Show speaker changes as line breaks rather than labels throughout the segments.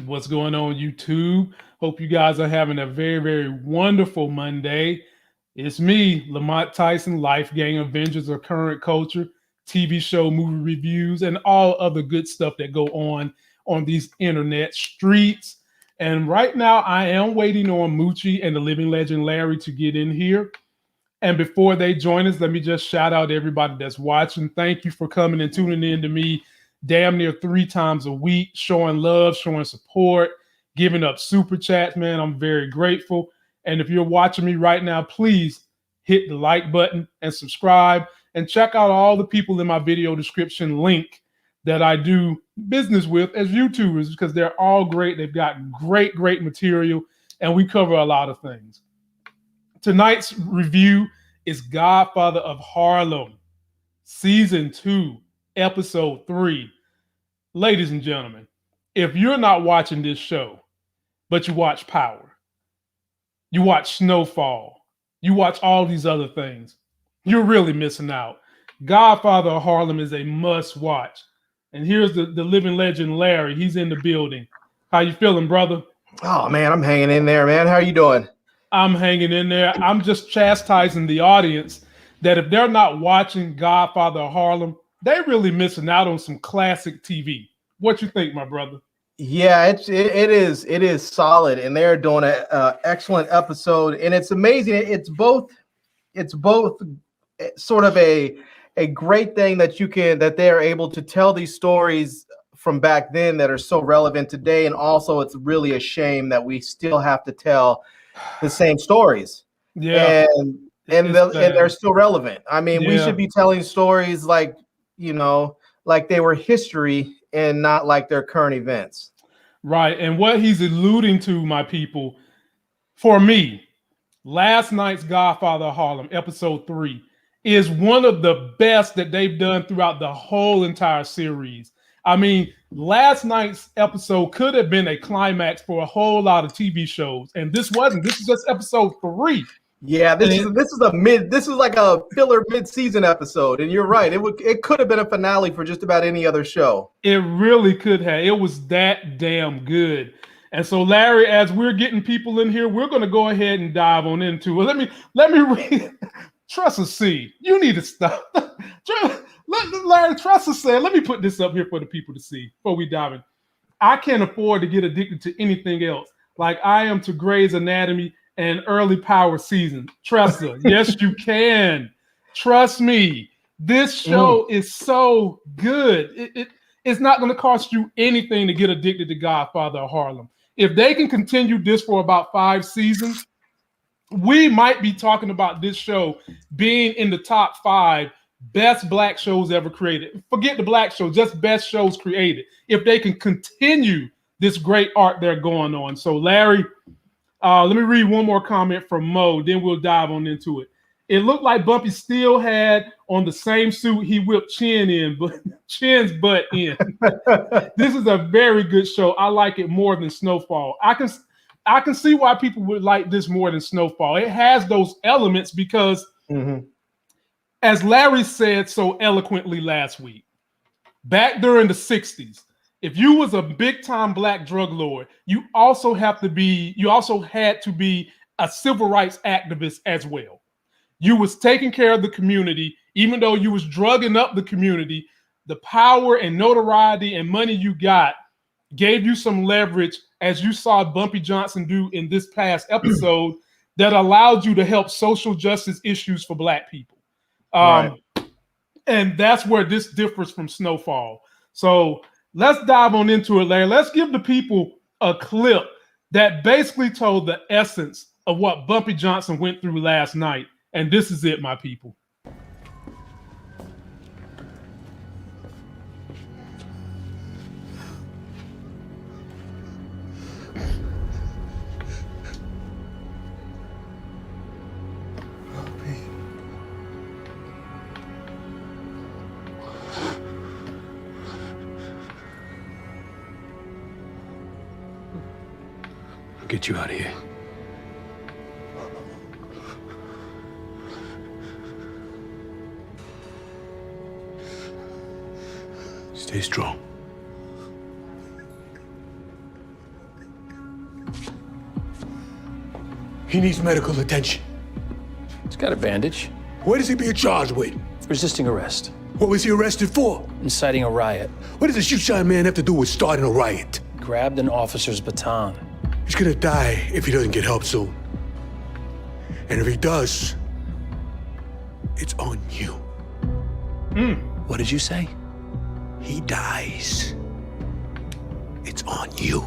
What's going on, YouTube? Hope you guys are having a very, very wonderful Monday. It's me, Lamont Tyson, Life Gang Avengers of Current Culture, TV show, movie reviews, and all other good stuff that go on these internet streets. And right now, I am waiting on Moochie and the living legend Larry to get in here. And before they join us, let me just shout out everybody that's watching. Thank you for coming and tuning in to me damn near 3 times a week, showing love, showing support, giving up super chats, man. I'm very grateful. And if you're watching me right now, please hit the like button and subscribe and check out all the people in my video description link that I do business with as YouTubers because they're all great. They've got great, great material, and we cover a lot of things. Tonight's review is Godfather of Harlem, Season 2, Episode 3. Ladies and gentlemen, if you're not watching this show, but you watch Power, you watch Snowfall, you watch all these other things, you're really missing out. Godfather of Harlem is a must watch. And here's the living legend, Larry. He's in the building. How you feeling, brother?
Oh, man, I'm hanging in there, man. How are you doing?
I'm hanging in there. I'm just chastising the audience that if they're not watching Godfather of Harlem, they're really missing out on some classic TV. What you think, my brother?
Yeah, it is solid, and they're doing an excellent episode, and it's amazing. It's both sort of a great thing that they're able to tell these stories from back then that are so relevant today, and also it's really a shame that we still have to tell the same stories.
Yeah,
and they're still relevant. I mean, we
Yeah.
should be telling stories like they were history and not like their current events.
Right. And what he's alluding to, my people, for me, last night's Godfather of Harlem, episode 3, is one of the best that they've done throughout the whole entire series. I mean, last night's episode could have been a climax for a whole lot of TV shows, and this wasn't. This is just episode 3.
Yeah, this is like a filler mid-season episode, and you're right. It could have been a finale for just about any other show.
It really could have. It was that damn good. And so, Larry, as we're getting people in here, we're going to go ahead and dive on into it. Let me read. Trust us, see. You need to stop. Larry, trust us, say. Let me put this up here for the people to see before we dive in. I can't afford to get addicted to anything else like I am to Grey's Anatomy and early Power season. Trust us. Yes, you can. Trust me. This show is so good. It's not going to cost you anything to get addicted to Godfather of Harlem. If they can continue this for about 5 seasons, we might be talking about this show being in the top 5 best black shows ever created. Forget the black show, just best shows created. If they can continue this great art they're going on. So, Larry, let me read one more comment from Mo, then we'll dive on into it. It looked like Bumpy still had on the same suit he whipped Chin's butt in. This is a very good show. I like it more than Snowfall. I can see why people would like this more than Snowfall. It has those elements because, as Larry said so eloquently last week, back during the 60s, if you was a big-time black drug lord, you also had to be a civil rights activist as well. You was taking care of the community, even though you was drugging up the community. The power and notoriety and money you got gave you some leverage, as you saw Bumpy Johnson do in this past episode, that allowed you to help social justice issues for black people.
Right.
And that's where this differs from Snowfall. So let's dive on into it, Larry. Let's give the people a clip that basically told the essence of what Bumpy Johnson went through last night. And this is it, my people.
I'll get you out of here. Stay strong. He needs medical attention.
He's got a bandage.
What is he being charged with?
Resisting arrest.
What was he arrested for?
Inciting a riot.
What does a shoe-shine man have to do with starting a riot?
Grabbed an officer's baton.
He's gonna die if he doesn't get help soon. And if he does, it's on you.
What did you say?
He dies. It's on you.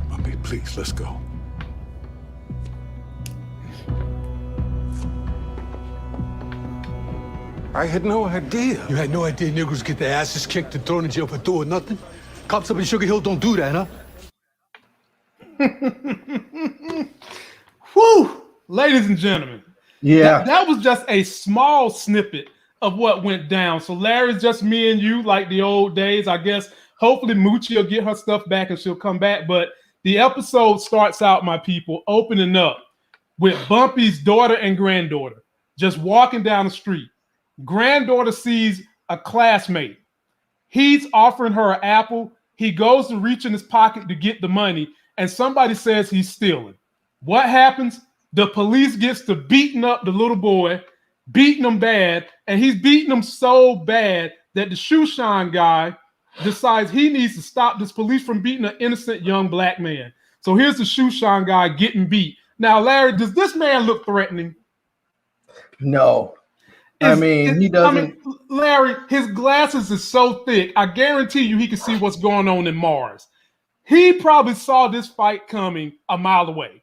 Bumpy, please, let's go.
I had no idea.
You had no idea niggers get their asses kicked and thrown in jail for doing nothing? Cops up in Sugar Hill don't do that, huh?
Whew, ladies and gentlemen.
Yeah.
That was just a small snippet of what went down. So Larry's just me and you, like the old days. I guess hopefully Moochie will get her stuff back and she'll come back. But the episode starts out, my people, opening up with Bumpy's daughter and granddaughter just walking down the street. Granddaughter sees a classmate. He's offering her an apple. He goes to reach in his pocket to get the money, and somebody says he's stealing. What happens? The police gets to beating up the little boy, beating him bad, and he's beating him so bad that the shoe shine guy decides he needs to stop this police from beating an innocent young black man. So here's the shoe shine guy getting beat. Now, Larry, does this man look threatening?
No. He doesn't.
Larry, his glasses is so thick. I guarantee you he can see what's going on in Mars. He probably saw this fight coming a mile away.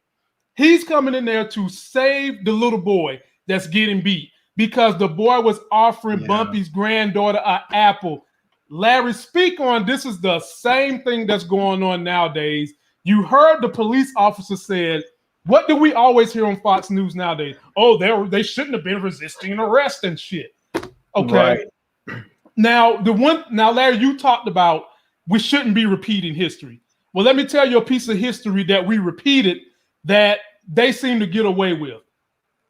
He's coming in there to save the little boy that's getting beat because the boy was offering Bumpy's granddaughter an apple. Larry, speak on this. Is the same thing that's going on nowadays. You heard the police officer said, what do we always hear on Fox News nowadays? Oh, they shouldn't have been resisting arrest and shit. Okay. Right. Now, Larry, you talked about we shouldn't be repeating history. Well, let me tell you a piece of history that we repeated that they seem to get away with.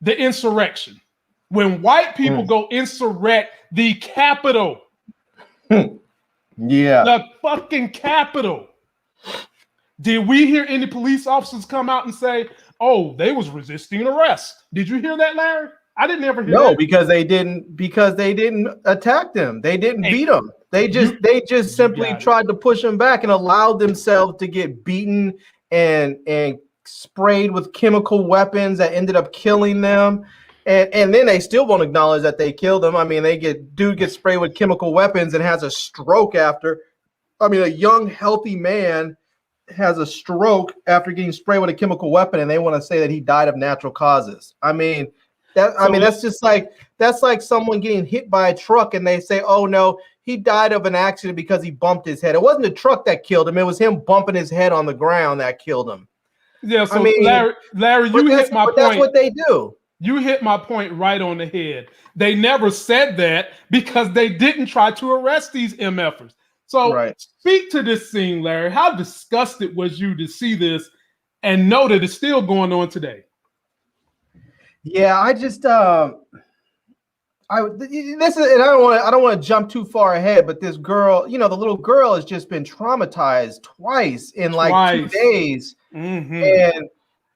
The insurrection. When white people go insurrect the Capitol. The fucking Capitol. Did we hear any police officers come out and say, oh, they was resisting arrest? Did you hear that, Larry? I didn't ever hear that.
No, because they didn't attack them. They didn't beat them. They just simply tried to push them back and allowed themselves to get beaten and sprayed with chemical weapons that ended up killing them. And then they still won't acknowledge that they killed them. I mean, dude gets sprayed with chemical weapons and has a stroke after. I mean, a young, healthy man has a stroke after getting sprayed with a chemical weapon, and they want to say that he died of natural causes. That's like someone getting hit by a truck and they say, oh no, he died of an accident because he bumped his head. It wasn't the truck that killed him, it was him bumping his head on the ground that killed him.
Yeah, so Larry, you hit my point.
That's what they do.
You hit my point right on the head. They never said that because they didn't try to arrest these MFers. So speak to this scene, Larry. How disgusted was you to see this and know that it's still going on today?
Yeah, I don't want to jump too far ahead, but this girl, the little girl has just been traumatized twice in 2 days. And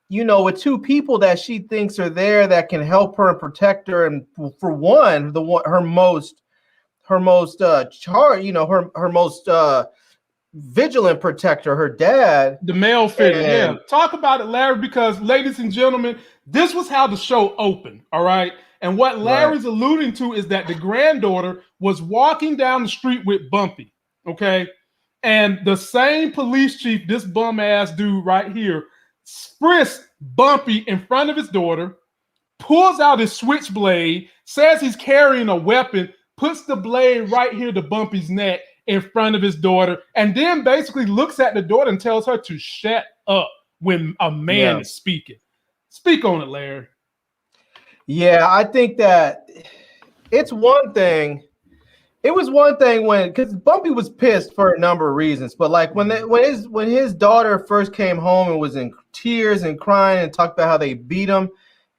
with two people that she thinks are there that can help her and protect her, and for one, her most vigilant protector, her dad,
the male figure. Yeah, talk about it, Larry, because ladies and gentlemen, this was how the show opened. All right, and what Larry's alluding to is that the granddaughter was walking down the street with Bumpy. Okay, and the same police chief, this bum ass dude right here, sprints Bumpy in front of his daughter, pulls out his switchblade, says he's carrying a weapon, puts the blade right here to Bumpy's neck in front of his daughter, and then basically looks at the daughter and tells her to shut up when a man is speaking. Speak on it, Larry.
Yeah, I think that it's one thing. It was one thing because Bumpy was pissed for a number of reasons, but like when his daughter first came home and was in tears and crying and talked about how they beat him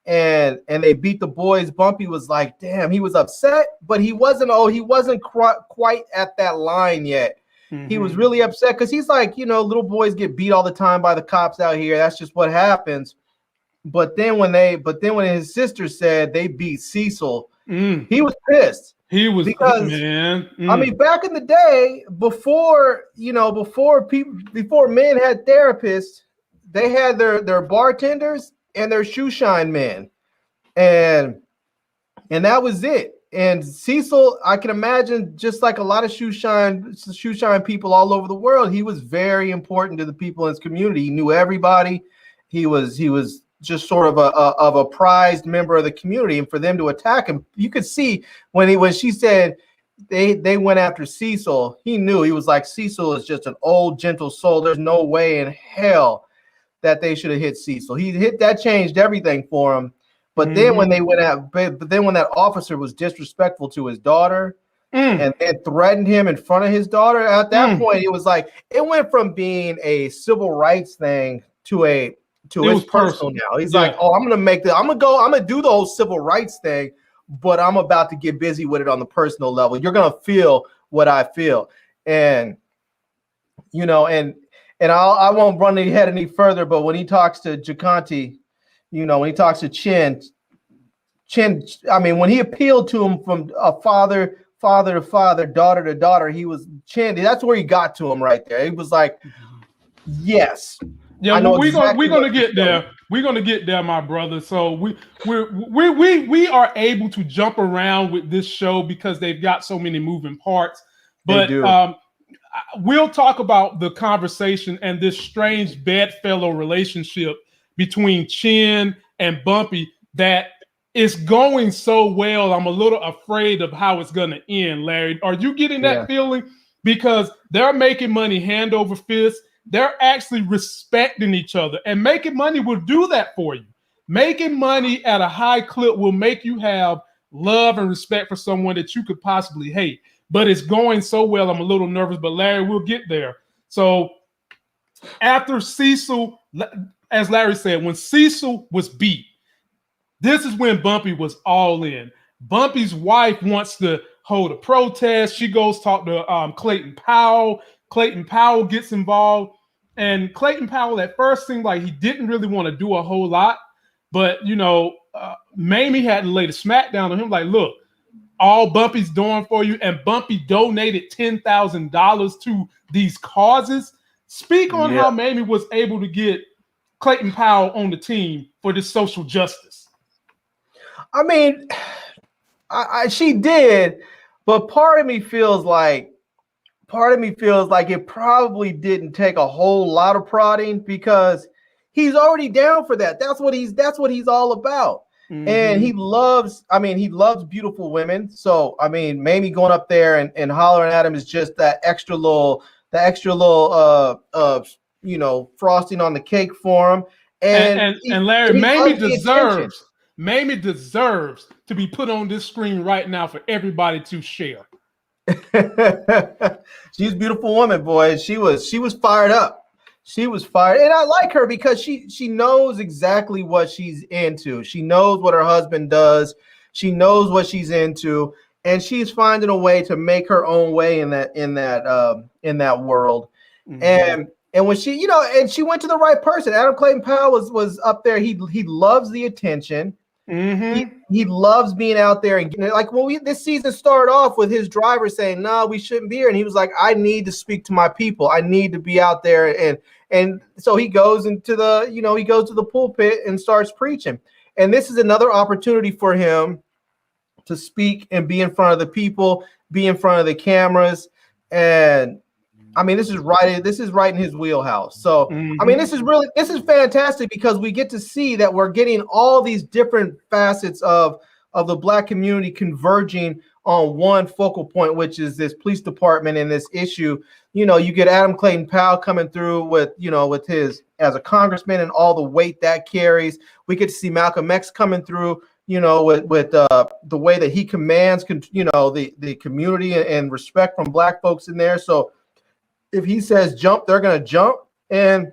and they beat the boys, Bumpy was like, damn, he was upset, but he wasn't quite at that line yet. He was really upset because he's like, little boys get beat all the time by the cops out here. That's just what happens. But then when his sister said they beat Cecil,
Mm.
he was pissed.
He was,
because
man.
I mean, back in the day, before men had therapists, they had their bartenders and their shoe shine men, and that was it. And Cecil, I can imagine, just like a lot of shoe shine people all over the world, he was very important to the people in his community. He knew everybody. He was just sort of a prized member of the community, and for them to attack him, you could see when she said they went after Cecil, he knew. He was like, Cecil is just an old gentle soul. There's no way in hell that they should have hit Cecil. That changed everything for him. But then when they went out, but then when that officer was disrespectful to his daughter and threatened him in front of his daughter, at that point it was like it went from being a civil rights thing to it's personal now. He's like, oh, I'm gonna do the whole civil rights thing, but I'm about to get busy with it on the personal level. You're gonna feel what I feel, and I won't run ahead any further. But when he talks to Gigante, when he talks to Chin, I mean, when he appealed to him from a father to father, daughter to daughter, he was Chin. That's where he got to him right there. He was like, yes.
Yeah, we're gonna get there. We're gonna get there, my brother. So we are able to jump around with this show because they've got so many moving parts. But we'll talk about the conversation and this strange bedfellow relationship between Chin and Bumpy that is going so well. I'm a little afraid of how it's gonna end, Larry. Are you getting that feeling? Because they're making money hand over fist. They're actually respecting each other, and making money will do that for you. Making money at a high clip will make you have love and respect for someone that you could possibly hate. But it's going so well, I'm a little nervous, but Larry, we'll get there. So after Cecil, as Larry said, when Cecil was beat, this is when Bumpy was all in. Bumpy's wife wants to hold a protest. She goes talk to Clayton Powell. Clayton Powell gets involved, and Clayton Powell at first seemed like he didn't really want to do a whole lot, but Mamie had to lay the smack down on him like, look, all Bumpy's doing for you, and Bumpy donated $10,000 to these causes. Speak on how Mamie was able to get Clayton Powell on the team for this social justice.
I mean, she did, but part of me feels like it probably didn't take a whole lot of prodding because he's already down for that. That's what he's all about. And he loves beautiful women. So, I mean, Mamie going up there and hollering at him is just that extra little frosting on the cake for him. And
Larry, Mamie deserves to be put on this screen right now for everybody to share.
She's a beautiful woman, boy. She was fired up. She was fired, and I like her because she knows exactly what she's into. She knows what her husband does. She knows what she's into, and she's finding a way to make her own way in that world. And when she and she went to the right person. Adam Clayton Powell was up there. He loves the attention. He loves being out there and getting, like this season started off with his driver saying, "No, we shouldn't be here," and he was like, "I need to speak to my people. I need to be out there." And so he goes into the pulpit and starts preaching. And this is another opportunity for him to speak and be in front of the people, be in front of the cameras. And I mean, this is right in his wheelhouse. So, I mean, this is fantastic because we get to see that we're getting all these different facets of the Black community converging on one focal point, which is this police department and this issue. You get Adam Clayton Powell coming through with his as a congressman and all the weight that carries. We get to see Malcolm X coming through, with the way that he commands, the community and respect from Black folks in there. So, if he says jump, they're going to jump. And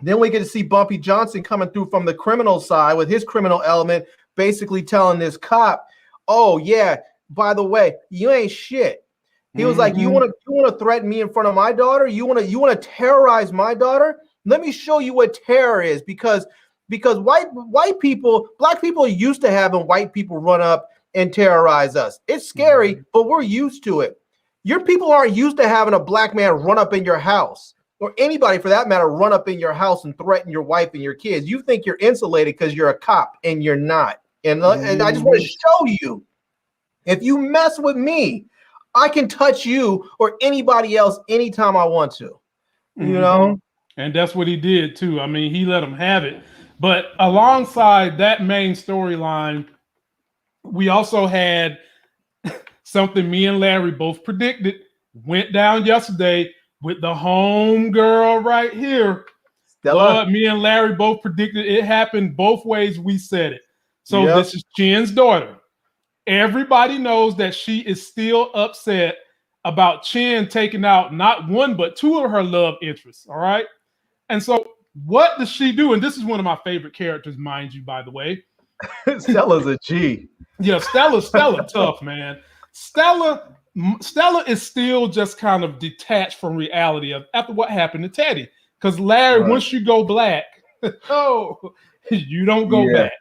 then we get to see Bumpy Johnson coming through from the criminal side with his criminal element, basically telling this cop, "Oh yeah, by the way, you ain't shit." He was like, "You want to threaten me in front of my daughter? You want to terrorize my daughter? Let me show you what terror is, because because white people, black people are used to having white people run up and terrorize us. It's scary, but we're used to it. Your people aren't used to having a black man run up in your house, or anybody for that matter run up in your house and threaten your wife and your kids. You think you're insulated because you're a cop, and you're not. And I just want to show you, if you mess with me, I can touch you or anybody else anytime I want to. You know?
And that's what he did too. I mean, he let him have it. But alongside that main storyline, we also had something me and Larry both predicted went down yesterday with the home girl right here.
Stella.
Me and Larry both predicted it happened both ways. We said it. So this is Chen's daughter. Everybody knows that she is still upset about Chen taking out not one, but two of her love interests. All right. And so what does she do? And this is one of my favorite characters, mind you, by the way.
Stella's a G.
Yeah, Stella tough, man. Stella is still just kind of detached from reality after what happened to Teddy. Because Larry, once you go black, you don't go back.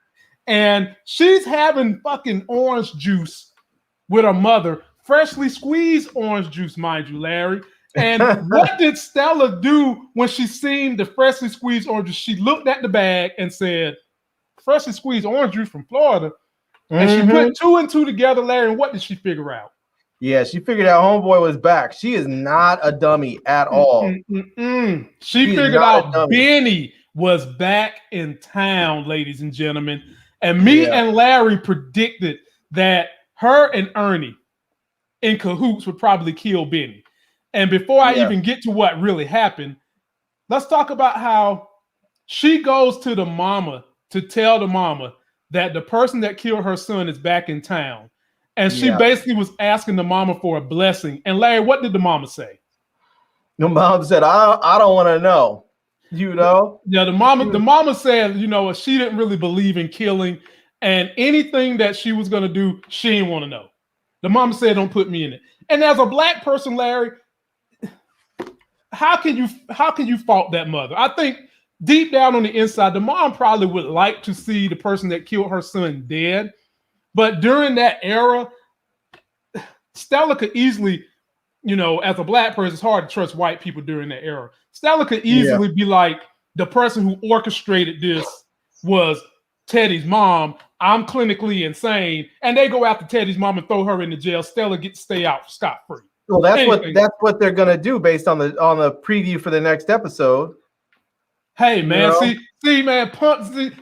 And she's having fucking orange juice with her mother, freshly squeezed orange juice, mind you, Larry. And what did Stella do when she seen the freshly squeezed orange juice? She looked at the bag and said, freshly squeezed orange juice from Florida. And she put two and two together, Larry. And what did she figure out?
Yeah, she figured out homeboy was back. She is not a dummy at all.
She figured out Benny was back in town, ladies and gentlemen. And me and Larry predicted that her and Ernie in cahoots would probably kill Benny. And before I even get to what really happened, let's talk about how she goes to the mama to tell the mama that the person that killed her son is back in town. And she basically was asking the mama for a blessing. And Larry, what did the mama say?
The mom said, I don't want to know. You know?
Yeah, the mama said, you know, she didn't really believe in killing, and anything that she was gonna do, she didn't want to know. The mama said, don't put me in it. And as a black person, Larry, how can you fault that mother? I think deep down on the inside, the mom probably would like to see the person that killed her son dead. But during that era, Stella could easily, you know, as a black person, it's hard to trust white people during that era. Stella could easily be like, the person who orchestrated this was Teddy's mom. I'm clinically insane. And they go after Teddy's mom and throw her into jail. Stella gets to stay out scot-free.
Well, that's what they're gonna do based on the preview for the next episode.
Hey man, see man,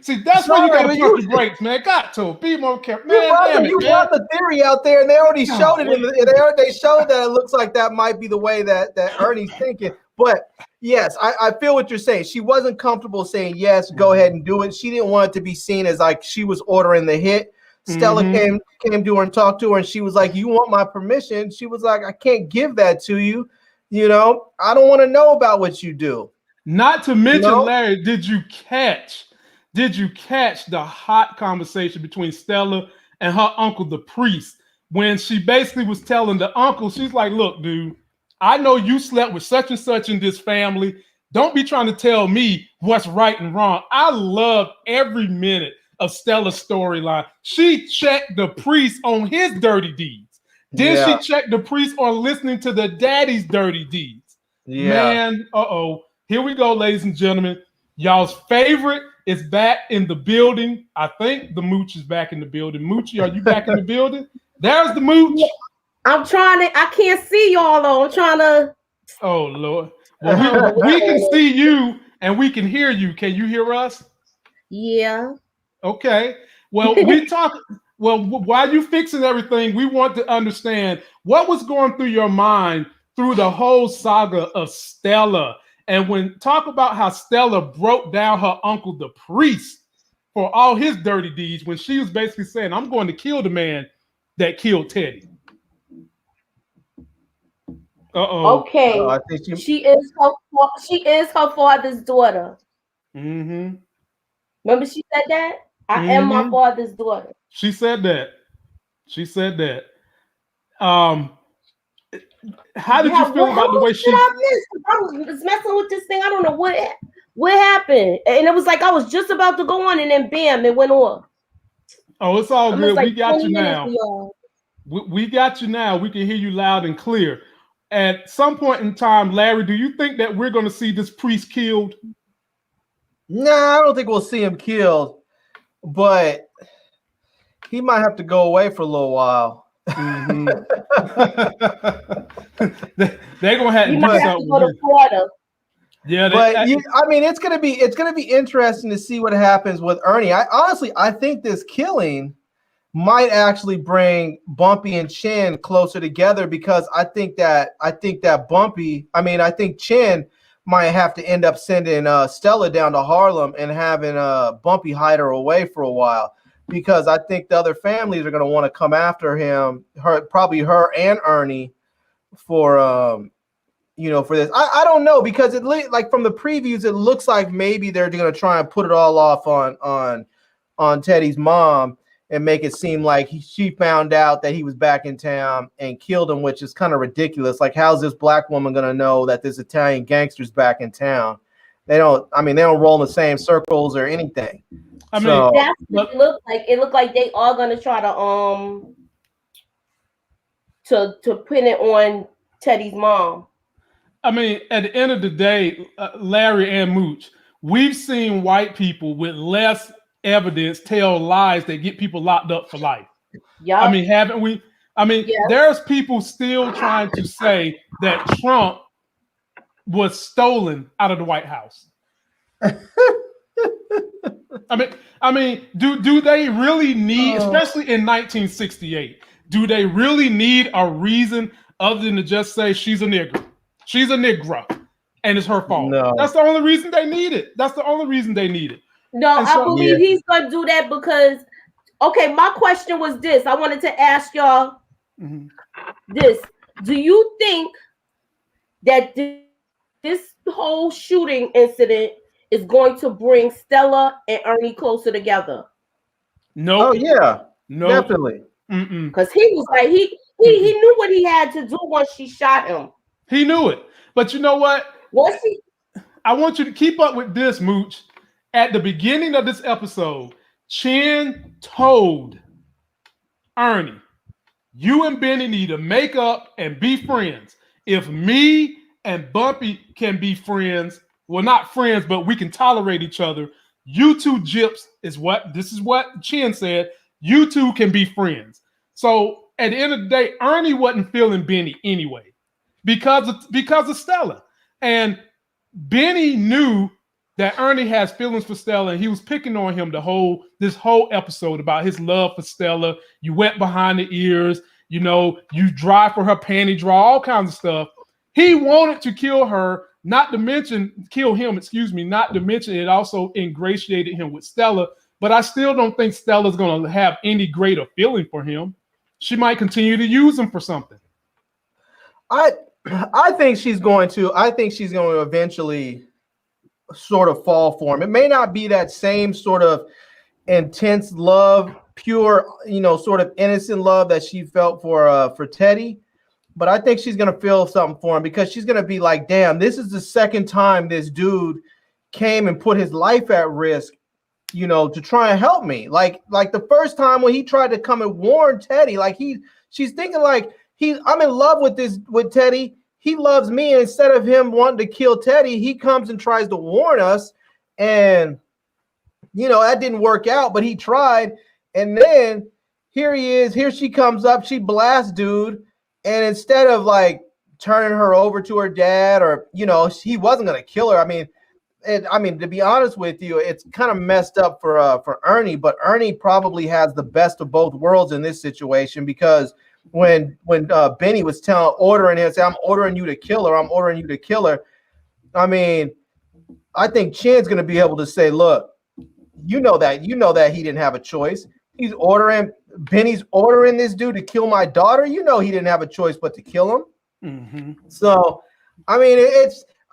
see that's why you gotta pump your brakes, man. Got to be more careful. Man,
you brought the theory out there, and they already showed it. They showed that it looks like that might be the way that Ernie's thinking. But yes, I feel what you're saying. She wasn't comfortable saying yes, go ahead and do it. She didn't want it to be seen as like she was ordering the hit. Stella came to her and talked to her, and she was like, "You want my permission?" She was like, "I can't give that to you. You know, I don't want to know about what you do."
Not to mention, Larry, did you catch the hot conversation between Stella and her uncle, the priest, when she basically was telling the uncle, she's like, look, dude, I know you slept with such and such in this family. Don't be trying to tell me what's right and wrong. I love every minute of Stella's storyline. She checked the priest on his dirty deeds. Then she checked the priest on listening to the daddy's dirty deeds. Man, here we go, ladies and gentlemen. Y'all's favorite is back in the building. I think the Mooch is back in the building. Moochie, are you back in the building? There's the Mooch.
I'm trying to, I can't see y'all though. I'm trying to.
Oh, Lord. Well, we can see you and we can hear you. Can you hear us?
Yeah.
Okay. Well, while you fixing everything, we want to understand what was going through your mind through the whole saga of Stella. And when talk about how Stella broke down her uncle, the priest, for all his dirty deeds, when she was basically saying, I'm going to kill the man that killed Teddy.
Okay.
I think
she is her father's daughter.
Mm-hmm.
Remember she said that? I am my father's daughter.
She said that. How did you feel about the way she?
I was messing with this thing. I don't know what. What happened? And it was like I was just about to go on, and then bam, it went off.
Oh, it's all good.
Like
We got you
20 minutes
now.
for y'all.
We got you now. We can hear you loud and clear. At some point in time, Larry, do you think that we're going to see this priest killed?
Nah, I don't think we'll see him killed, but he might have to go away for a little while.
Mm-hmm. They're gonna have to
You
do
might have to
something.
go to Florida.
Yeah,
But I mean, it's gonna be interesting to see what happens with Ernie. I think this killing might actually bring Bumpy and Chin closer together, because I think that Chin might have to end up sending Stella down to Harlem and having Bumpy hide her away for a while, because I think the other families are going to want to come after him, probably her and Ernie, for for this. I don't know, because like from the previews, it looks like maybe they're going to try and put it all off on Teddy's mom and make it seem like she found out that he was back in town and killed him, which is kind of ridiculous. Like, how's this black woman going to know that this Italian gangster's back in town? They don't roll in the same circles or anything.
I mean,
that's what it looked like. It looked like they are going to try to pin it on Teddy's mom.
I mean, at the end of the day, Larry and Mooch, we've seen white people with less evidence tell lies that get people locked up for life.
Yeah.
I mean, haven't we? I mean,
yes.
There's people still trying to say that Trump was stolen out of the White House. I mean, do they really need, especially in 1968, do they really need a reason other than to just say she's a nigger? She's a Negro, and it's her fault.
No.
That's the only reason they need it. That's the only reason they need it.
No, I believe he's going to do that because, okay, my question was this. I wanted to ask y'all this. Do you think that this whole shooting incident is going to bring Stella and Ernie closer together?
No.
Oh, yeah.
No.
Definitely.
Because he was like, he knew what he had to do once she shot him.
He knew it. But you know what? I want you to keep up with this, Mooch. At the beginning of this episode, Chin told Ernie, you and Benny need to make up and be friends. If me and Bumpy can be friends, well, not friends, but we can tolerate each other, you two gyps is what Chin said. You two can be friends. So at the end of the day, Ernie wasn't feeling Benny anyway, because of Stella. And Benny knew that Ernie has feelings for Stella, and he was picking on him this whole episode about his love for Stella. You went behind the ears, you drive for her panty draw, all kinds of stuff. He wanted to kill her, not to mention it also ingratiated him with Stella. But I still don't think Stella's going to have any greater feeling for him. She might continue to use him for something.
I think she's going to eventually sort of fall for him. It may not be that same sort of intense love, pure, sort of innocent love that she felt for Teddy, but I think she's going to feel something for him, because she's going to be like, damn, this is the second time this dude came and put his life at risk, to try and help me. Like the first time when he tried to come and warn Teddy, she's thinking like, I'm in love with Teddy. He loves me. And instead of him wanting to kill Teddy, he comes and tries to warn us. And, that didn't work out, but he tried. And then here she comes up, she blasts dude. And instead of like turning her over to her dad, or, he wasn't going to kill her. I mean, to be honest with you, it's kind of messed up for Ernie, but Ernie probably has the best of both worlds in this situation, because when Benny was ordering him, say, I'm ordering you to kill her. I mean, I think Chin's going to be able to say, look, you know that he didn't have a choice. Benny's ordering this dude to kill my daughter. He didn't have a choice but to kill him.
Mm-hmm.
So, I mean,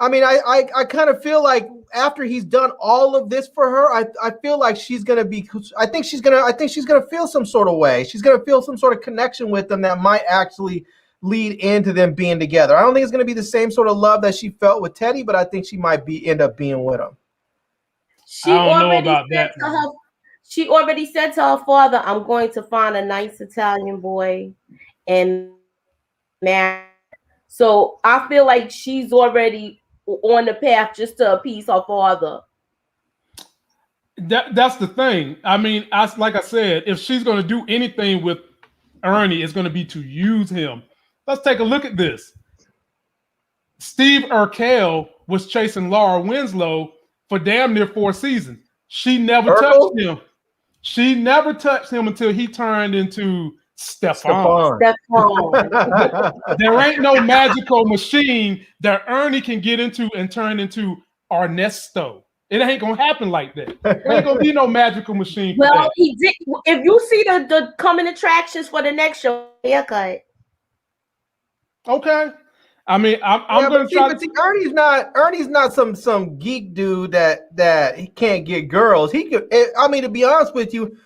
I kind of feel like after he's done all of this for her, I feel like she's gonna feel some sort of way. She's gonna feel some sort of connection with them that might actually lead into them being together. I don't think it's gonna be the same sort of love that she felt with Teddy, but I think she might end up being with him.
She
I don't know
already
about
said
that.
to her. She already said to her father, "I'm going to find a nice Italian boy and marry." So I feel like she's already on the path just to appease her father.
That's the thing. I mean, like I said, if she's going to do anything with Ernie, it's going to be to use him. Let's take a look at this. Steve Urkel was chasing Laura Winslow for damn near 4 seasons. She never touched
Urkel?
him. She never touched him until he turned into Stefan.
Stefan.
There ain't no magical machine that Ernie can get into and turn into Ernesto. It ain't gonna happen like that. There ain't gonna be no magical machine for
Well,
that.
he did. If you see the coming attractions for the next show, haircut.
Okay. I mean, I'm
Yeah,
gonna try.
but see, Ernie's not some geek dude that he can't get girls. He could. I mean, to be honest with you,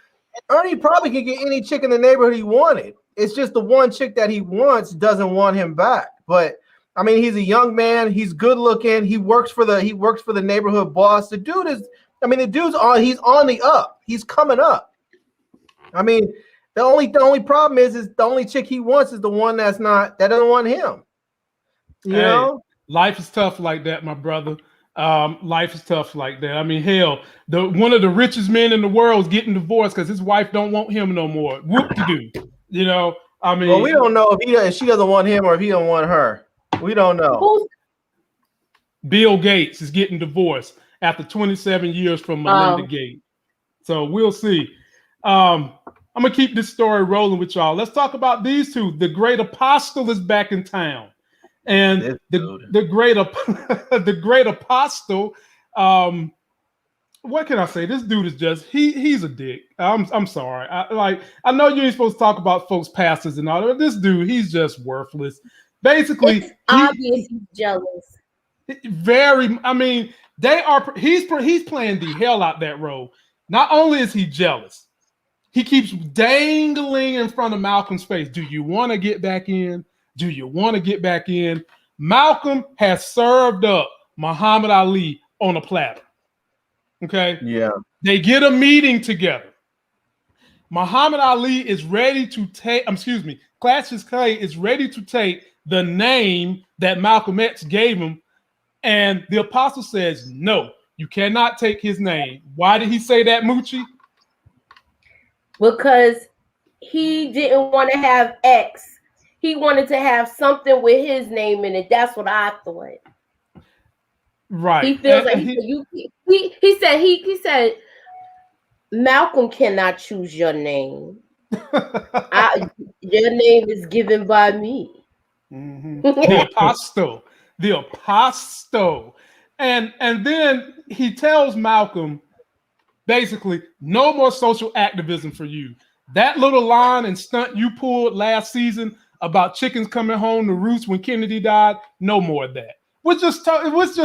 Ernie probably could get any chick in the neighborhood he wanted. It's just the one chick that he wants doesn't want him back. But I mean, he's a young man. He's good looking. He works for the neighborhood boss. The dude is. I mean, he's on the up. He's coming up. I mean, the only problem is the only chick he wants is the one that doesn't want him. You know,
life is tough like that, my brother. Life is tough like that. I mean, hell, one of the richest men in the world is getting divorced because his wife don't want him no more. Whoop-de-doo. You know, I mean,
well, we don't know if she doesn't want him or if he don't want her. We don't know.
Bill Gates is getting divorced after 27 years from Melinda Gates. So we'll see. I'm gonna keep this story rolling with y'all. Let's talk about these two. The Great Apostle is back in town. And the great apostle, what can I say? This dude is just he's a dick. I'm sorry. I know you ain't supposed to talk about folks' pastors and all that. But this dude, he's just worthless. Basically,
it's obvious he's jealous.
Very. I mean, he's playing the hell out that role. Not only is he jealous, he keeps dangling in front of Malcolm's face. Do you want to get back in? Do you want to get back in? Malcolm has served up Muhammad Ali on a platter. Okay?
Yeah.
They get a meeting together. Muhammad Ali is ready to take, Cassius Clay is ready to take the name that Malcolm X gave him. And the apostle says, no, you cannot take his name. Why did he say that, Moochie?
Because he didn't want to have X. He wanted to have something with his name in it. That's what I thought.
Right.
He feels like he said Malcolm cannot choose your name. Your name is given by me.
Mm-hmm. The apostle. And then he tells Malcolm, basically, no more social activism for you. That little line and stunt you pulled last season about chickens coming home to roost when Kennedy died, no more of that. Which just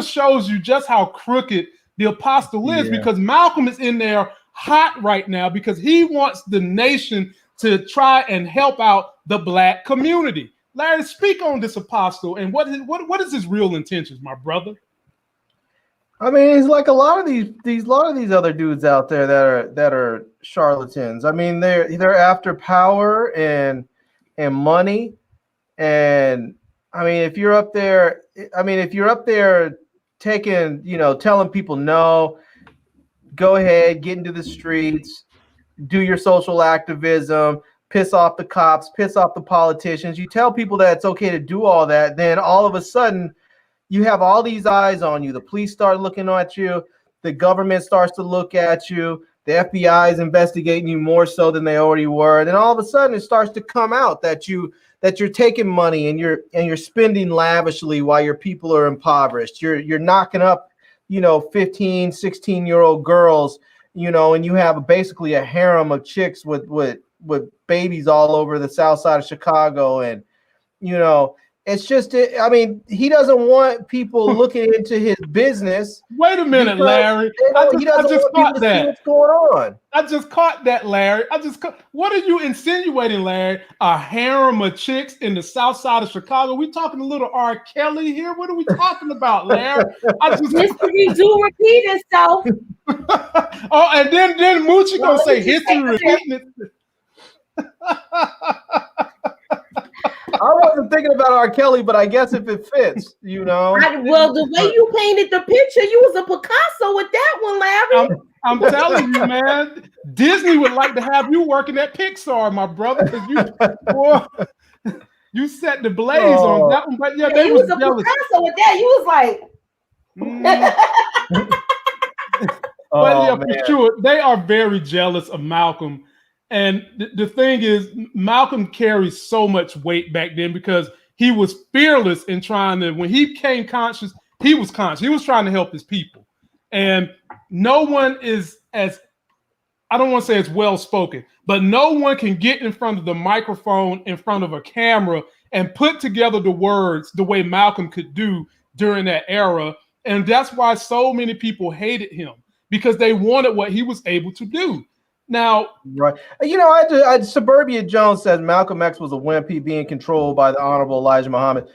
shows you just how crooked the apostle is, because Malcolm is in there hot right now because he wants the nation to try and help out the black community. Larry, speak on this apostle and what is his real intentions, my brother?
I mean, it's like a lot of these other dudes out there that are charlatans. I mean, they're after power and money. And I mean, if you're up there taking, telling people no, go ahead, get into the streets, do your social activism, piss off the cops, piss off the politicians. You tell people that it's okay to do all that, then all of a sudden you have all these eyes on you. The police start looking at you. The government starts to look at you. The FBI is investigating you more so than they already were. And then all of a sudden it starts to come out that you're taking money and you're spending lavishly while your people are impoverished. You're knocking up, 15, 16-year-old girls, and you have basically a harem of chicks with babies all over the south side of Chicago. And, It's just, I mean, he doesn't want people looking into his business.
Wait a minute, Larry.
He doesn't want people to see what's going on.
I just caught that, Larry. What are you insinuating, Larry? A harem of chicks in the south side of Chicago? We talking a little R. Kelly here? What are we talking about, Larry?
History do repeat itself.
Oh, and then Moochie gonna say history repeating it.
I wasn't thinking about R. Kelly, but I guess if it fits, you know.
Well, the way you painted the picture, you was a Picasso with that one, Larry.
I'm telling you, man. Disney would like to have you working at Pixar, my brother, because you set the blaze on that one. But yeah, they was a
jealous. Picasso with that. You was like.
But yeah, for sure, they are very jealous of Malcolm. And the thing is, Malcolm carries so much weight back then because he was fearless in trying to, when he became conscious, he was conscious. He was trying to help his people. And no one is as, I don't want to say as well spoken, but no one can get in front of the microphone, in front of a camera, and put together the words the way Malcolm could do during that era. And that's why so many people hated him, because they wanted what he was able to do. Now,
right, you know, Suburbia Jones says Malcolm X was a wimp, he being controlled by the Honorable Elijah Muhammad.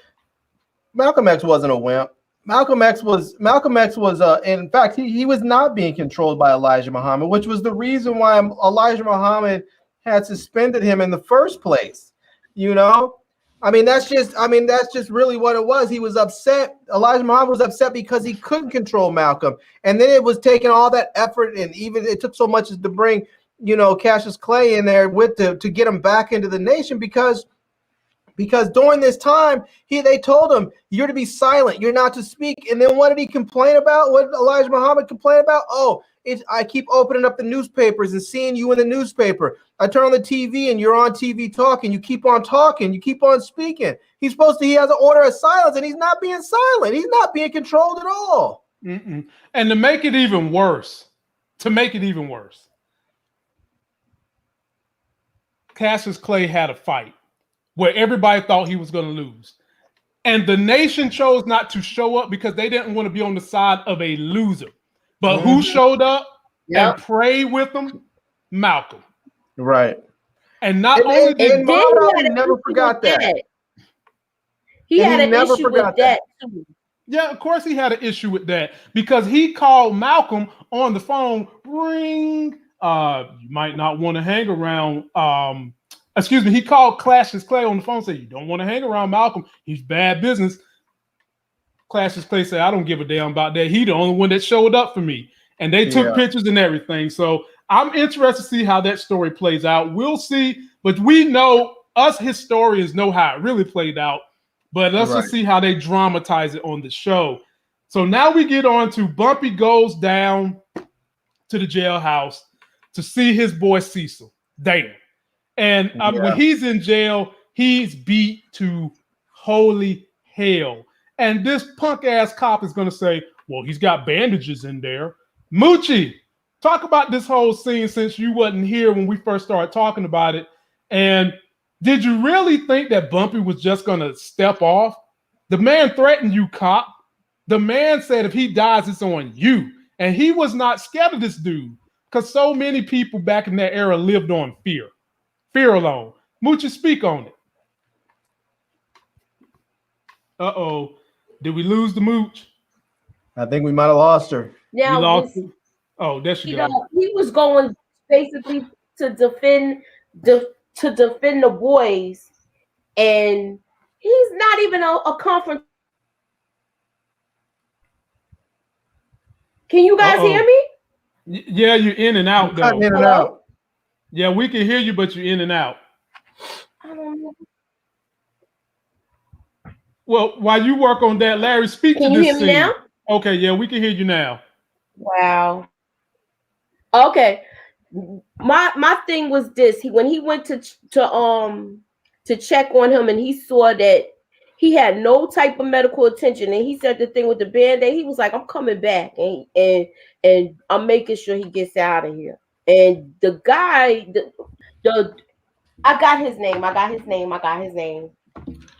Malcolm X wasn't a wimp. Malcolm X was in fact, he was not being controlled by Elijah Muhammad, which was the reason why Elijah Muhammad had suspended him in the first place. You know, I mean, that's just really what it was. He was upset. Elijah Muhammad was upset because he couldn't control Malcolm. And then it was taking all that effort, and even it took so much to bring, you know, Cassius Clay in there to get him back into the nation, because during this time, they told him, you're to be silent, you're not to speak. And then what did he complain about? What did Elijah Muhammad complain about? Oh, I keep opening up the newspapers and seeing you in the newspaper. I turn on the TV and you're on TV talking. You keep on talking. You keep on speaking. He has an order of silence, and he's not being silent. He's not being controlled at all.
And to make it even worse, Cassius Clay had a fight where everybody thought he was going to lose. And the nation chose not to show up because they didn't want to be on the side of a loser. But who showed up and prayed with them? Malcolm.
Right.
And not only did
he never forgot that.
He had an issue with that too.
Yeah, of course he had an issue with that, because he called Malcolm on the phone, ring. You might not want to hang around. He called Cassius Clay on the phone, said, you don't want to hang around Malcolm. He's bad business. Cassius Clay said, I don't give a damn about that. He the only one that showed up for me. And they took pictures and everything. So I'm interested to see how that story plays out. We'll see. But we know, us historians know how it really played out. But let's just see how they dramatize it on the show. So now we get on to Bumpy goes down to the jailhouse to see his boy Cecil. Damn. And when he's in jail, he's beat to holy hell. And this punk ass cop is going to say, well, he's got bandages in there. Moochie, talk about this whole scene, since you wasn't here when we first started talking about it. And did you really think that Bumpy was just going to step off? The man threatened you, cop. The man said if he dies, it's on you. And he was not scared of this dude, because so many people back in that era lived on fear. Fear alone. Moochie, speak on it. Uh-oh. Did we lose the Mooch?
I think we might have lost her.
Yeah,
oh, there she goes.
He was going basically to defend the boys, and he's not even a confront. Can you guys hear me?
Yeah, you're in and out, though.
In and out.
Yeah, we can hear you, but you're in and out.
I don't know.
Well, while you work on that, Larry, speak to this scene.
Can you hear me now?
Okay, yeah, we can hear you now.
Wow. Okay. My thing was this. When he went to check on him, and he saw that he had no type of medical attention, and he said the thing with the band-aid, he was like, I'm coming back, and I'm making sure he gets out of here. And the guy, I got his name.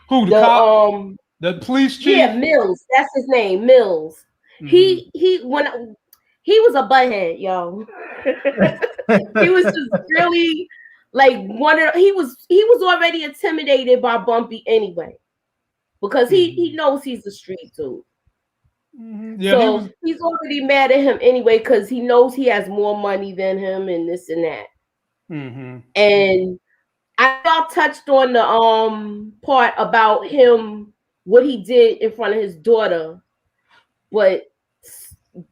Who, the
The
cop? The police chief?
yeah, Mills. That's his name, Mills. He was a butthead, yo. He was just really like he was already intimidated by Bumpy anyway, because he knows he's a street dude.
Yeah,
so he's already mad at him anyway, because he knows he has more money than him and this and that. And I touched on the part about him, what he did in front of his daughter, but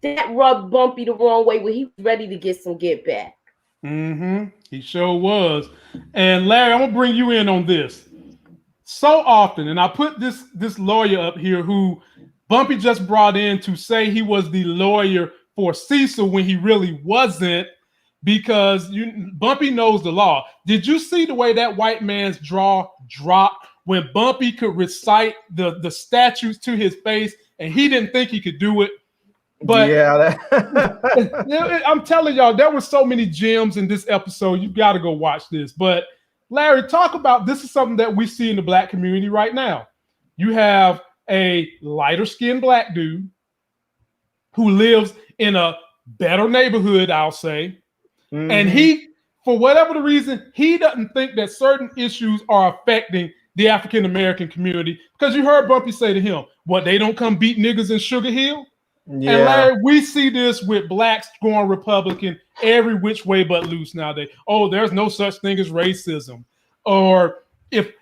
that rubbed Bumpy the wrong way, where he was ready to get some get back.
He sure was. And Larry, I'm gonna bring you in on this. So often, and I put this lawyer up here who Bumpy just brought in to say he was the lawyer for Cecil when he really wasn't, because Bumpy knows the law. Did you see the way that white man's jaw dropped when Bumpy could recite the statutes to his face, and he didn't think he could do it? But
yeah,
I'm telling y'all, there were so many gems in this episode. You got to go watch this. But Larry, talk about, this is something that we see in the black community right now. You have a lighter skinned black dude who lives in a better neighborhood, I'll say. And he, for whatever the reason, he doesn't think that certain issues are affecting the African American community, because you heard Bumpy say to him, what, they don't come beat niggas in Sugar Hill? Yeah. And Larry, we see this with blacks going Republican every which way but loose nowadays. Oh, there's no such thing as racism. Or if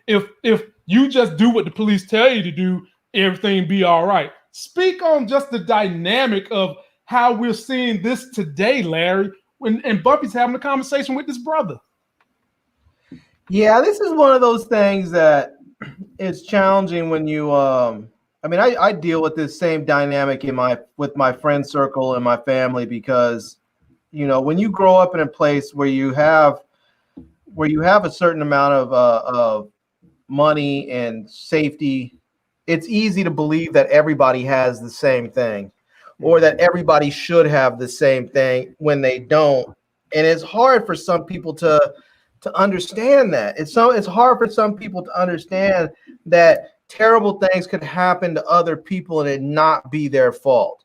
you just do what the police tell you to do, everything be all right. Speak on just the dynamic of how we're seeing this today, Larry, and Bumpy's having a conversation with his brother.
Yeah, this is one of those things that is challenging when you I deal with this same dynamic with my friend circle and my family, because when you grow up in a place where you have a certain amount of money and safety, it's easy to believe that everybody has the same thing, or that everybody should have the same thing when they don't. And it's hard for some people to understand that. It's hard for some people to understand that terrible things could happen to other people and it not be their fault.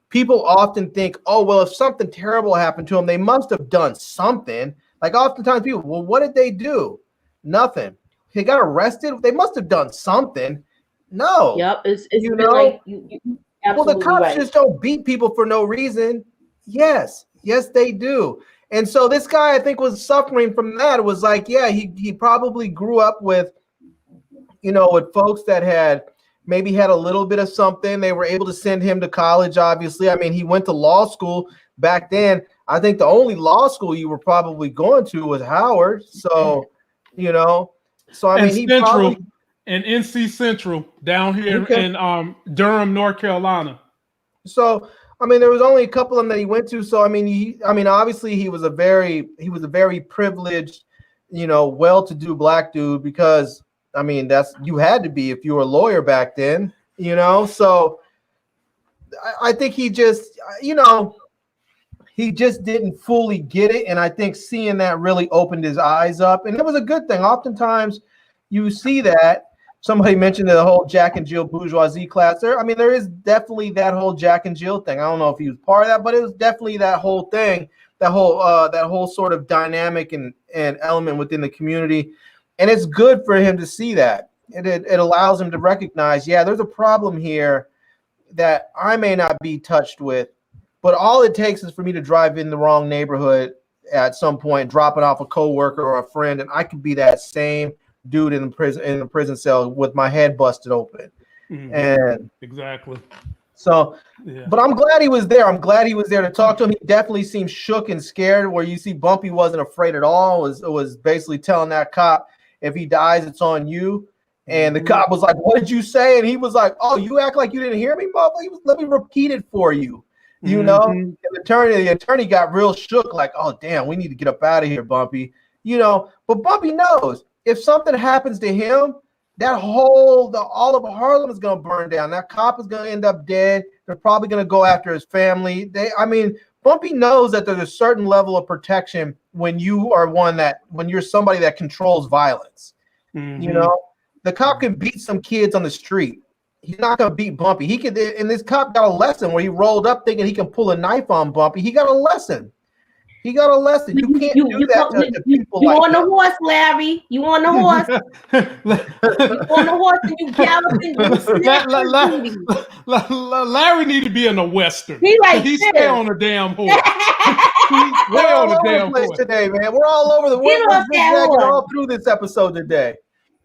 People often think, oh, well, if something terrible happened to them, they must have done something. Like oftentimes people, well, what did they do? Nothing. They got arrested. They must have done something. No.
Yep. It's like
well, the cops just don't beat people for no reason. Yes, they do. And so this guy, I think, was suffering from that. It was like, yeah, he probably grew up with, with folks that had maybe had a little bit of something. They were able to send him to college, obviously. I mean, he went to law school back then. I think the only law school you were probably going to was Howard. So, I mean, he
Central
probably,
and NC Central down here in Durham, North Carolina.
So, I mean, there was only a couple of them that he went to. So, I mean, obviously he was a very privileged, well-to-do black dude, because I mean, you had to be if you were a lawyer back then, So I think he just, he just didn't fully get it. And I think seeing that really opened his eyes up. And it was a good thing. Oftentimes you see that. Somebody mentioned the whole Jack and Jill bourgeoisie class there. I mean, there is definitely that whole Jack and Jill thing. I don't know if he was part of that, but it was definitely that whole thing, that whole sort of dynamic and element within the community. And it's good for him to see that. It allows him to recognize, yeah, there's a problem here that I may not be touched with, but all it takes is for me to drive in the wrong neighborhood at some point, dropping off a coworker or a friend, and I could be that same dude in the prison cell with my head busted open. And
exactly.
So, but I'm glad he was there. I'm glad he was there to talk to him. He definitely seemed shook and scared, where you see Bumpy wasn't afraid at all. It was basically telling that cop, if he dies, it's on you. And the cop was like, what did you say? And he was like, oh, you act like you didn't hear me, Bumpy? Let me repeat it for you. And the attorney got real shook, like, oh, damn, we need to get up out of here, Bumpy. But Bumpy knows if something happens to him, all of Harlem is going to burn down. That cop is going to end up dead. They're probably going to go after his family. Bumpy knows that there's a certain level of protection when you're somebody that controls violence. The cop can beat some kids on the street. He's not gonna beat Bumpy. He could, and this cop got a lesson where he rolled up thinking he can pull a knife on Bumpy. He got a lesson. He got a lesson. You can't do that to people
you
like
on
that.
the horse, Larry. You on the horse. You on the horse and you galloping.
Larry need to be in a Western.
He like
He
this.
stay on the damn horse.
We're all over the place today, man. We're all over the
Get off that horse.
all through this episode today.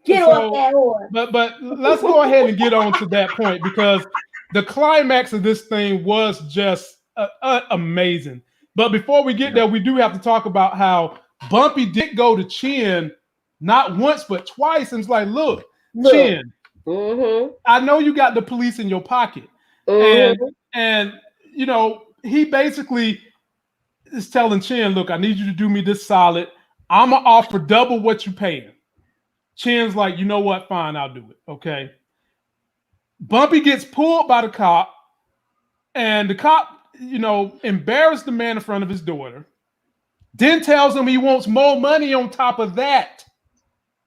Get off that horse.
But let's go ahead and get on to that point, because the climax of this thing was just amazing. But before we get there, we do have to talk about how Bumpy did go to Chin not once but twice, and it's like, look. Chin, I know you got the police in your pocket, and you know, he basically is telling Chin, look, I need you to do me this solid. I'm gonna offer double what you paying. Chin's like, you know what? Fine, I'll do it. Okay. Bumpy gets pulled by the cop, and the cop, you know, embarrassed the man in front of his daughter, then tells him he wants more money on top of that.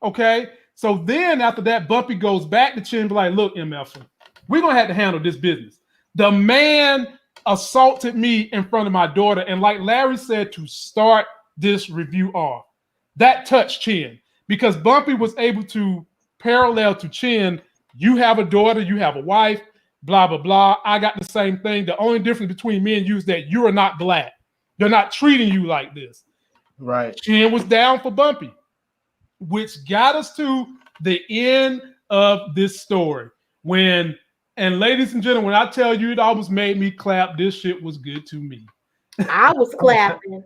Okay. So then after that, Bumpy goes back to Chin, be like, look, MF, we're going to have to handle this business. The man assaulted me in front of my daughter. And like Larry said, to start this review off, that touched Chin, because Bumpy was able to parallel to Chin. You have a daughter, you have a wife, blah, blah, blah. I got the same thing. The only difference between me and you is that you are not black. They're not treating you like this.
Right.
Chin was down for Bumpy, which got us to the end of this story. And ladies and gentlemen, when I tell you it almost made me clap, this shit was good to me.
I was clapping.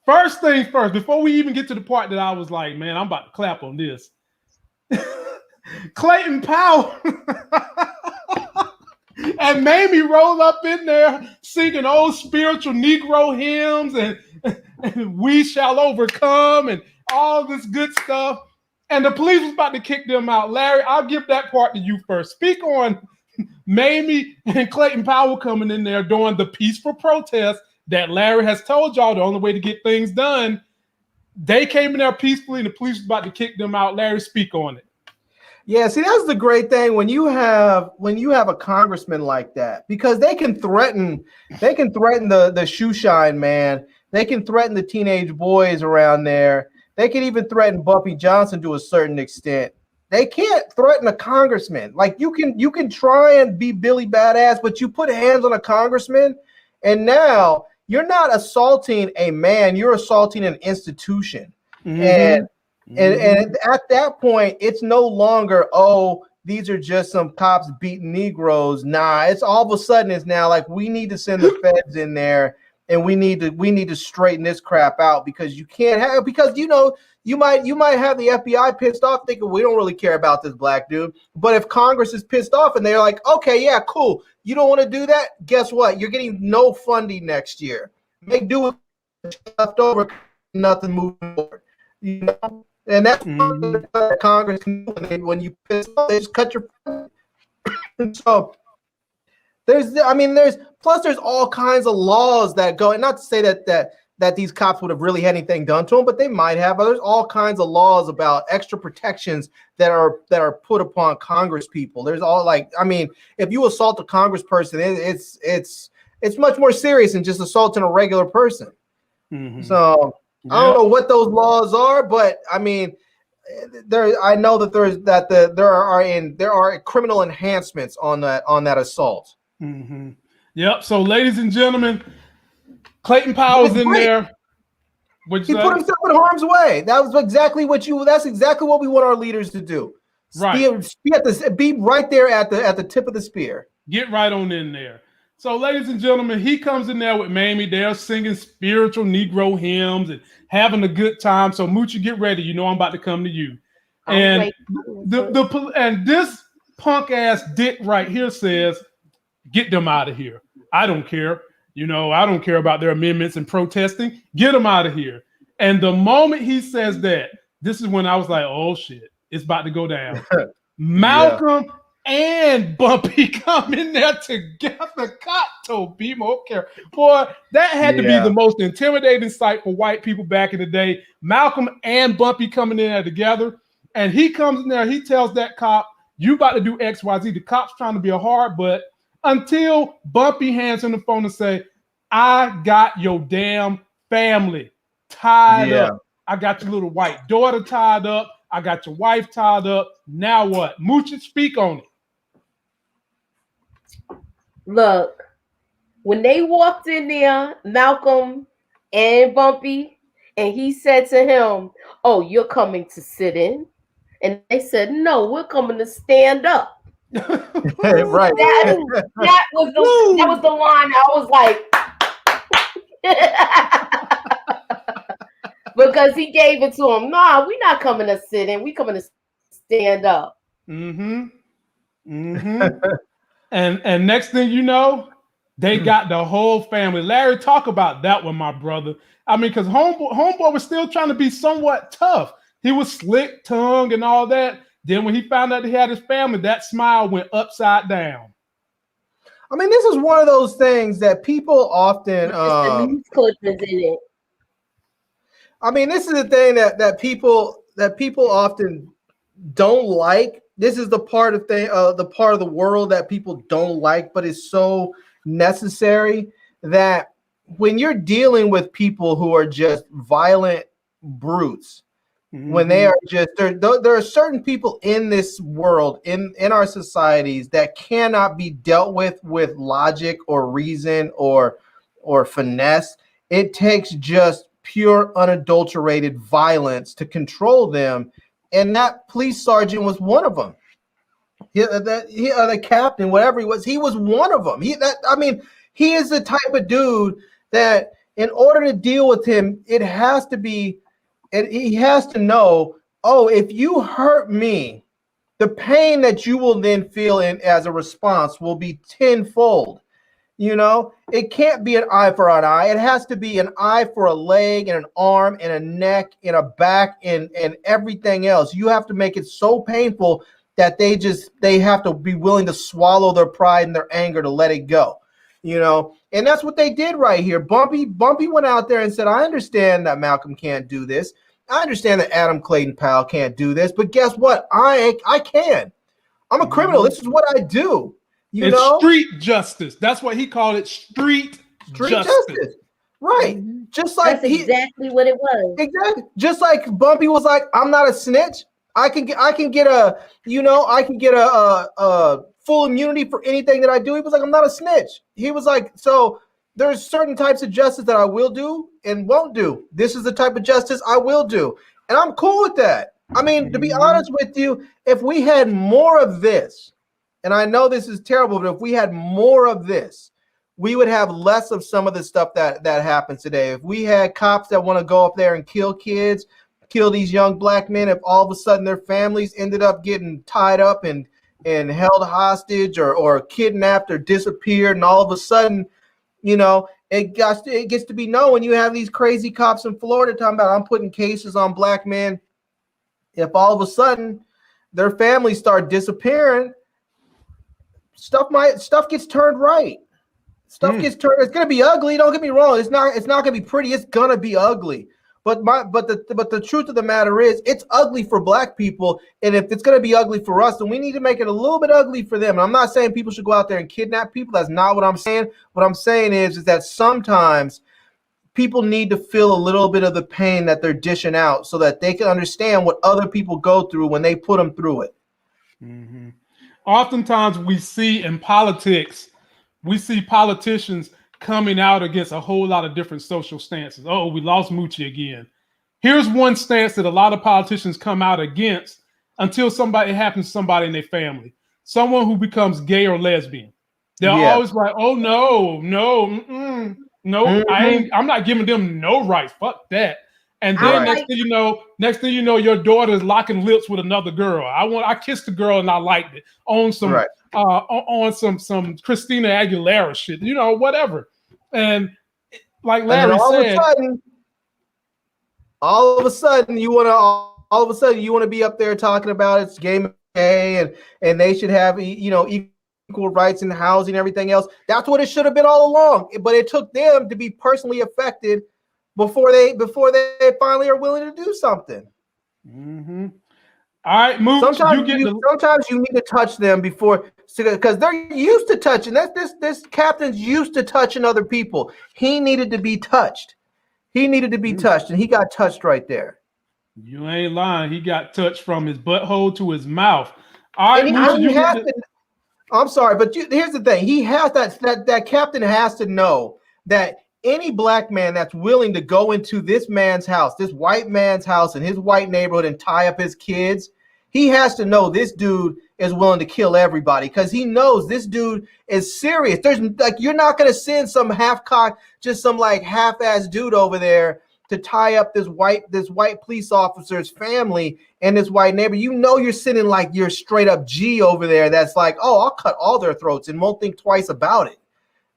First things first, before we even get to the part that I was like, man, I'm about to clap on this. Clayton Powell and Mamie roll up in there singing old spiritual Negro hymns and we shall overcome and all this good stuff. And the police was about to kick them out. Larry, I'll give that part to you first. Speak on Mamie and Clayton Powell coming in there during the peaceful protest that Larry has told y'all the only way to get things done. They came in there peacefully and the police was about to kick them out. Larry, speak on it.
Yeah, see, that's the great thing when you have a congressman like that, because they can threaten the shoe shine man. They can threaten the teenage boys around there. They can even threaten Bumpy Johnson to a certain extent. They can't threaten a congressman. Like you can try and be Billy Badass, but you put hands on a congressman, and now you're not assaulting a man, you're assaulting an institution. And at that point, it's no longer, oh, these are just some cops beating Negroes. Nah, it's all of a sudden it's now like we need to send the feds in there and we need to straighten this crap out, because you can't have, because you know you might have the FBI pissed off thinking we don't really care about this black dude. But if Congress is pissed off and they're like, okay, yeah, cool, you don't want to do that, guess what? You're getting no funding next year. Make do with left over, nothing moving forward. You know? And that's what Congress can do. When you piss off, they just cut your funding. So there's all kinds of laws that go, and not to say that these cops would have really had anything done to them, but they might have. But there's all kinds of laws about extra protections that are put upon Congress people. There's all if you assault a congressperson, it's much more serious than just assaulting a regular person. So I don't know what those laws are, but I mean, I know that there are criminal enhancements on that assault.
Yep. So, ladies and gentlemen, Clayton Powell's in there.
He put himself in harm's way. That's exactly what we want our leaders to do.
Right.
Be right there at the tip of the spear.
Get right on in there. So, ladies and gentlemen, he comes in there with Mamie. They're singing spiritual Negro hymns and having a good time. So, Moochie, get ready. You know I'm about to come to you. And this punk ass dick right here says, "Get them out of here. I don't care. You know, I don't care about their amendments and protesting. Get them out of here." And the moment he says that, this is when I was like, "Oh shit, it's about to go down." Malcolm and Bumpy come in there together. God told be more care. Boy, that had to be the most intimidating sight for white people back in the day. Malcolm and Bumpy coming in there together. And he comes in there, he tells that cop, you about to do XYZ. The cop's trying to be a hard butt until Bumpy hands him the phone and say, I got your damn family tied up. I got your little white daughter tied up. I got your wife tied up. Now what? Moochie, speak on it.
Look, when they walked in there, Malcolm and Bumpy, and he said to him, oh, you're coming to sit in? And they said, no, we're coming to stand up.
Right.
That was the line I was like, because he gave it to him. Nah, we're not coming to sit in. We coming to stand up.
And next thing you know, they got the whole family. Larry, talk about that one, my brother. I mean, because homeboy was still trying to be somewhat tough. He was slick tongue and all that. Then when he found out he had his family, that smile went upside down.
I mean, this is one of those things that people often I mean, this is the thing that people often don't like. This is the part of the world that people don't like, but it's so necessary that when you're dealing with people who are just violent brutes, when they are just there are certain people in this world, in our societies, that cannot be dealt with logic or reason or finesse. It takes just pure unadulterated violence to control them, and that police sergeant was one of them. The captain, whatever he was one of them. He is the type of dude that, in order to deal with him, he has to know, oh, if you hurt me, the pain that you will then feel as a response will be tenfold. You know, it can't be an eye for an eye. It has to be an eye for a leg and an arm and a neck and a back and everything else. You have to make it so painful that they have to be willing to swallow their pride and their anger to let it go. You know, and that's what they did right here. Bumpy went out there and said, I understand that Malcolm can't do this. I understand that Adam Clayton Powell can't do this, but guess what? I can. I'm a criminal. This is what I do. You know?
Street justice. That's what he called it. Street justice.
Right. Just like
that's exactly what it was.
Exactly. Just like Bumpy was like, I'm not a snitch. I can get a full immunity for anything that I do. He was like, I'm not a snitch. He was like, so there's certain types of justice that I will do and won't do. This is the type of justice I will do. And I'm cool with that. I mean, to be honest with you, if we had more of this, and I know this is terrible, but if we had more of this, we would have less of some of the stuff that happens today. If we had cops that want to go up there and kill kids, kill these young black men, if all of a sudden their families ended up getting tied up and held hostage or kidnapped or disappeared, and all of a sudden, you know, it gets to be known when you have these crazy cops in Florida talking about, I'm putting cases on black men. If all of a sudden their families start disappearing, stuff gets turned right. Stuff gets turned. It's gonna be ugly. Don't get me wrong. It's not gonna be pretty. It's gonna be ugly. But the truth of the matter is, it's ugly for black people. And if it's gonna be ugly for us, then we need to make it a little bit ugly for them. And I'm not saying people should go out there and kidnap people. That's not what I'm saying. What I'm saying is that sometimes people need to feel a little bit of the pain that they're dishing out, so that they can understand what other people go through when they put them through it.
Oftentimes we see in politics, politicians coming out against a whole lot of different social stances. Oh, we lost Moochie again. Here's one stance that a lot of politicians come out against until it happens to somebody in their family. Someone who becomes gay or lesbian. They're always like, oh, no, I'm not giving them no rights. Fuck that. And then next thing you know, your daughter is locking lips with another girl. I kissed the girl and I liked it on some some Christina Aguilera shit, you know, whatever. And like Larry said,
all of a sudden you want to be up there talking about it's gay and they should have, you know, equal rights in housing and everything else. That's what it should have been all along. But it took them to be personally affected before they finally are willing to do something.
All right, Mooch,
Sometimes you need to touch them before, because they're used to touching. This captain's used to touching other people. He needed to be touched. And he got touched right there.
You ain't lying. He got touched from his butthole to his mouth. All right,
And
Mooch,
I'm sorry, but here's the thing. He has that captain has to know that any black man that's willing to go into this man's house, this white man's house in his white neighborhood and tie up his kids, he has to know this dude is willing to kill everybody, because he knows this dude is serious. There's like, you're not going to send some half-cocked, just some like half-ass dude over there to tie up this white police officer's family and this white neighbor. You know you're sitting like you're straight up G over there. That's like, oh, I'll cut all their throats and won't think twice about it.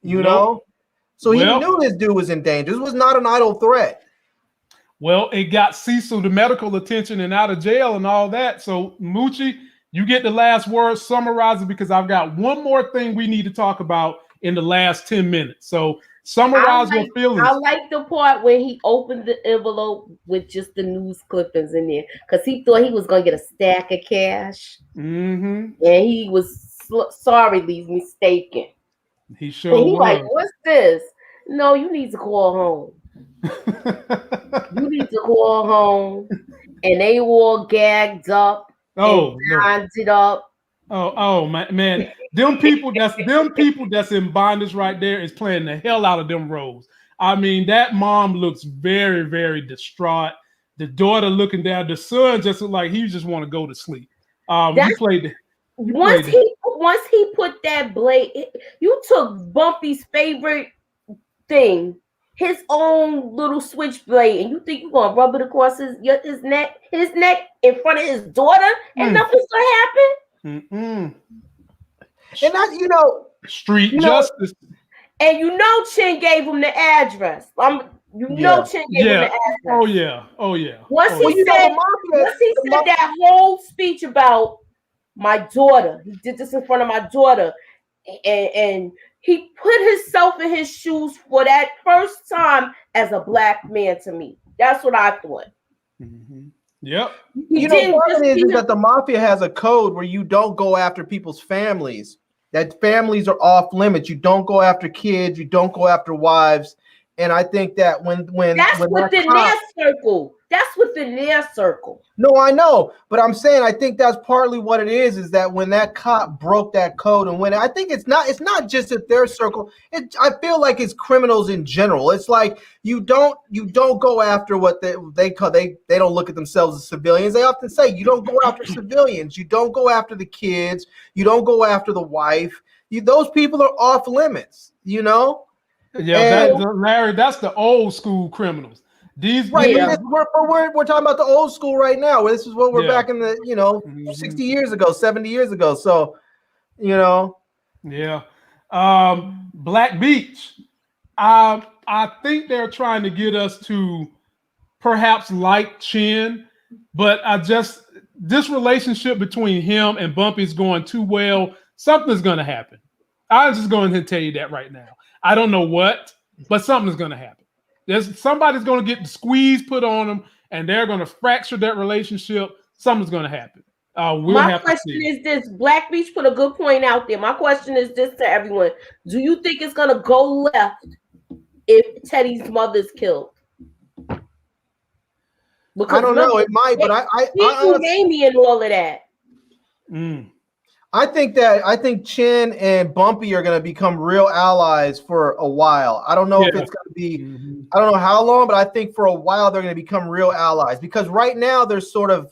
You know? So he knew this dude was in danger. This was not an idle threat.
Well, it got Cecil the medical attention and out of jail and all that. So Moochie, you get the last word, summarize it, because I've got one more thing we need to talk about in the last 10 minutes. So summarize your feelings.
I like the part where he opened the envelope with just the news clippings in there, because he thought he was going to get a stack of cash. And he was sorely mistaken.
He sure
and he
was.
Like, what's this? No, you need to call home. You need to call home. And they all gagged up. Lined it up.
Oh man. Them people that's in bondage right there is playing the hell out of them roles. I mean, that mom looks very, very distraught. The daughter looking down, the son just looked like he just want to go to sleep. Once he put that blade, you took Bumpy's favorite thing, his own little switchblade, and you think you're gonna rub it across his neck in front of his daughter, and nothing's gonna happen.
And that, street
justice.
And Chin gave him the address. Chin gave him the address.
Oh yeah.
Once he said that whole speech about my daughter, he did this in front of my daughter, and he put himself in his shoes for that first time as a black man to me. That's what I thought.
Yep.
Part is that the mafia has a code where you don't go after people's families. That families are off limits. You don't go after kids. You don't go after wives. And I think that when
that's within their circle. That's within their circle.
No, I know, but I'm saying I think that's partly what it is that when that cop broke that code, and when I think it's not just at their circle. I feel like it's criminals in general. It's like you don't go after what they don't look at themselves as civilians. They often say you don't go after civilians. You don't go after the kids. You don't go after the wife. Those people are off limits.
Yeah, Larry, that's the old school criminals. We're
talking about the old school right now. This is what we're back in the 60 years ago, 70 years ago. So,
Black Beach. I think they're trying to get us to perhaps like Chin, but this relationship between him and Bumpy is going too well. Something's going to happen. I'm just going to tell you that right now. I don't know what, but something's going to happen. Somebody's going to get the squeeze put on them, and they're going to fracture that relationship. Something's going to happen.
My question is this: Black Beach put a good point out there. My question is this to everyone: do you think it's going to go left if Teddy's mother's killed? Because
I don't know. It might, but I
Amy and all of that.
I think Chin and Bumpy are going to become real allies for a while. I don't know if it's going to be, I don't know how long, but I think for a while they're going to become real allies, because right now they're sort of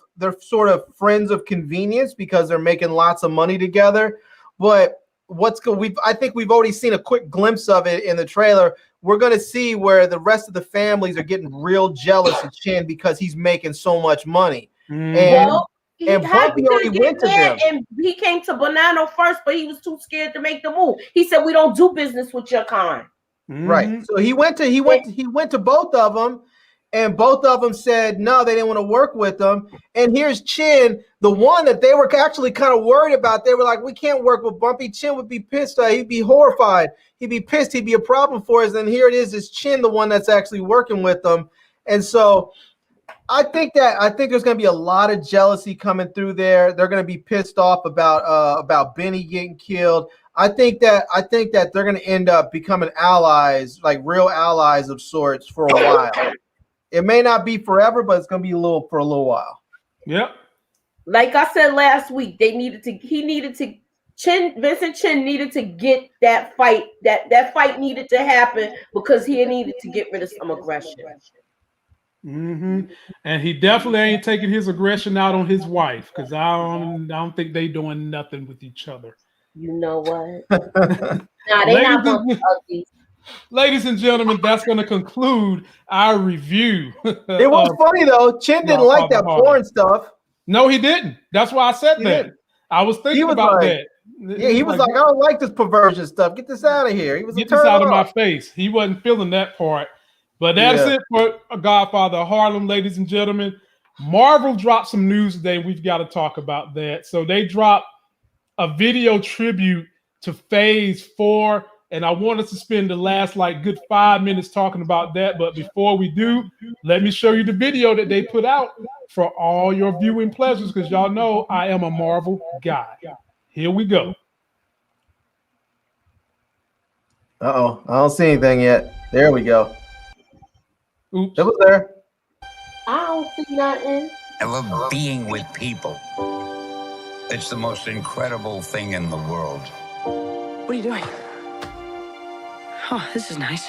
friends of convenience because they're making lots of money together. But I think we've already seen a quick glimpse of it in the trailer. We're going to see where the rest of the families are getting real jealous of Chin because he's making so much money. And Bumpy already went to them.
And he came to Bonanno first, but he was too scared to make the move. He said, "We don't do business with your kind."
Right. So he went to both of them, and both of them said no, they didn't want to work with them. And here's Chin, the one that they were actually kind of worried about. They were like, "We can't work with Bumpy." Chin would be pissed. He'd be horrified. He'd be pissed. He'd be a problem for us. And here it is Chin, the one that's actually working with them. And so I think there's going to be a lot of jealousy coming through there. They're going to be pissed off about Benny getting killed. I think that they're going to end up becoming allies, like real allies of sorts, for a while. It may not be forever, but it's going to be for a little while.
Yep.
Like I said last week, Vincent Chin needed to get that fight. That fight needed to happen because he needed to get rid of some aggression.
Mm-hmm. And he definitely ain't taking his aggression out on his wife, because I don't think they doing nothing with each other.
You know what? Nah, they not ugly.
Ladies and gentlemen, that's going to conclude our review.
It was funny though. Chin didn't like that porn stuff.
No, he didn't. That's why I said that. I was thinking about that.
Yeah, he was like, I don't like this perversion stuff. Get this out of here. He was
get this out of my face. He wasn't feeling that part. But that's it for Godfather of Harlem, ladies and gentlemen. Marvel dropped some news today. We've got to talk about that. So they dropped a video tribute to Phase 4. And I want us to spend the last good 5 minutes talking about that. But before we do, let me show you the video that they put out for all your viewing pleasures, because y'all know I am a Marvel guy. Here we go.
Uh-oh. I don't see anything yet. There we go.
Oops.
It was there.
I don't see nothing.
I love being with people. It's the most incredible thing in the world.
What are you doing? Oh, this is nice.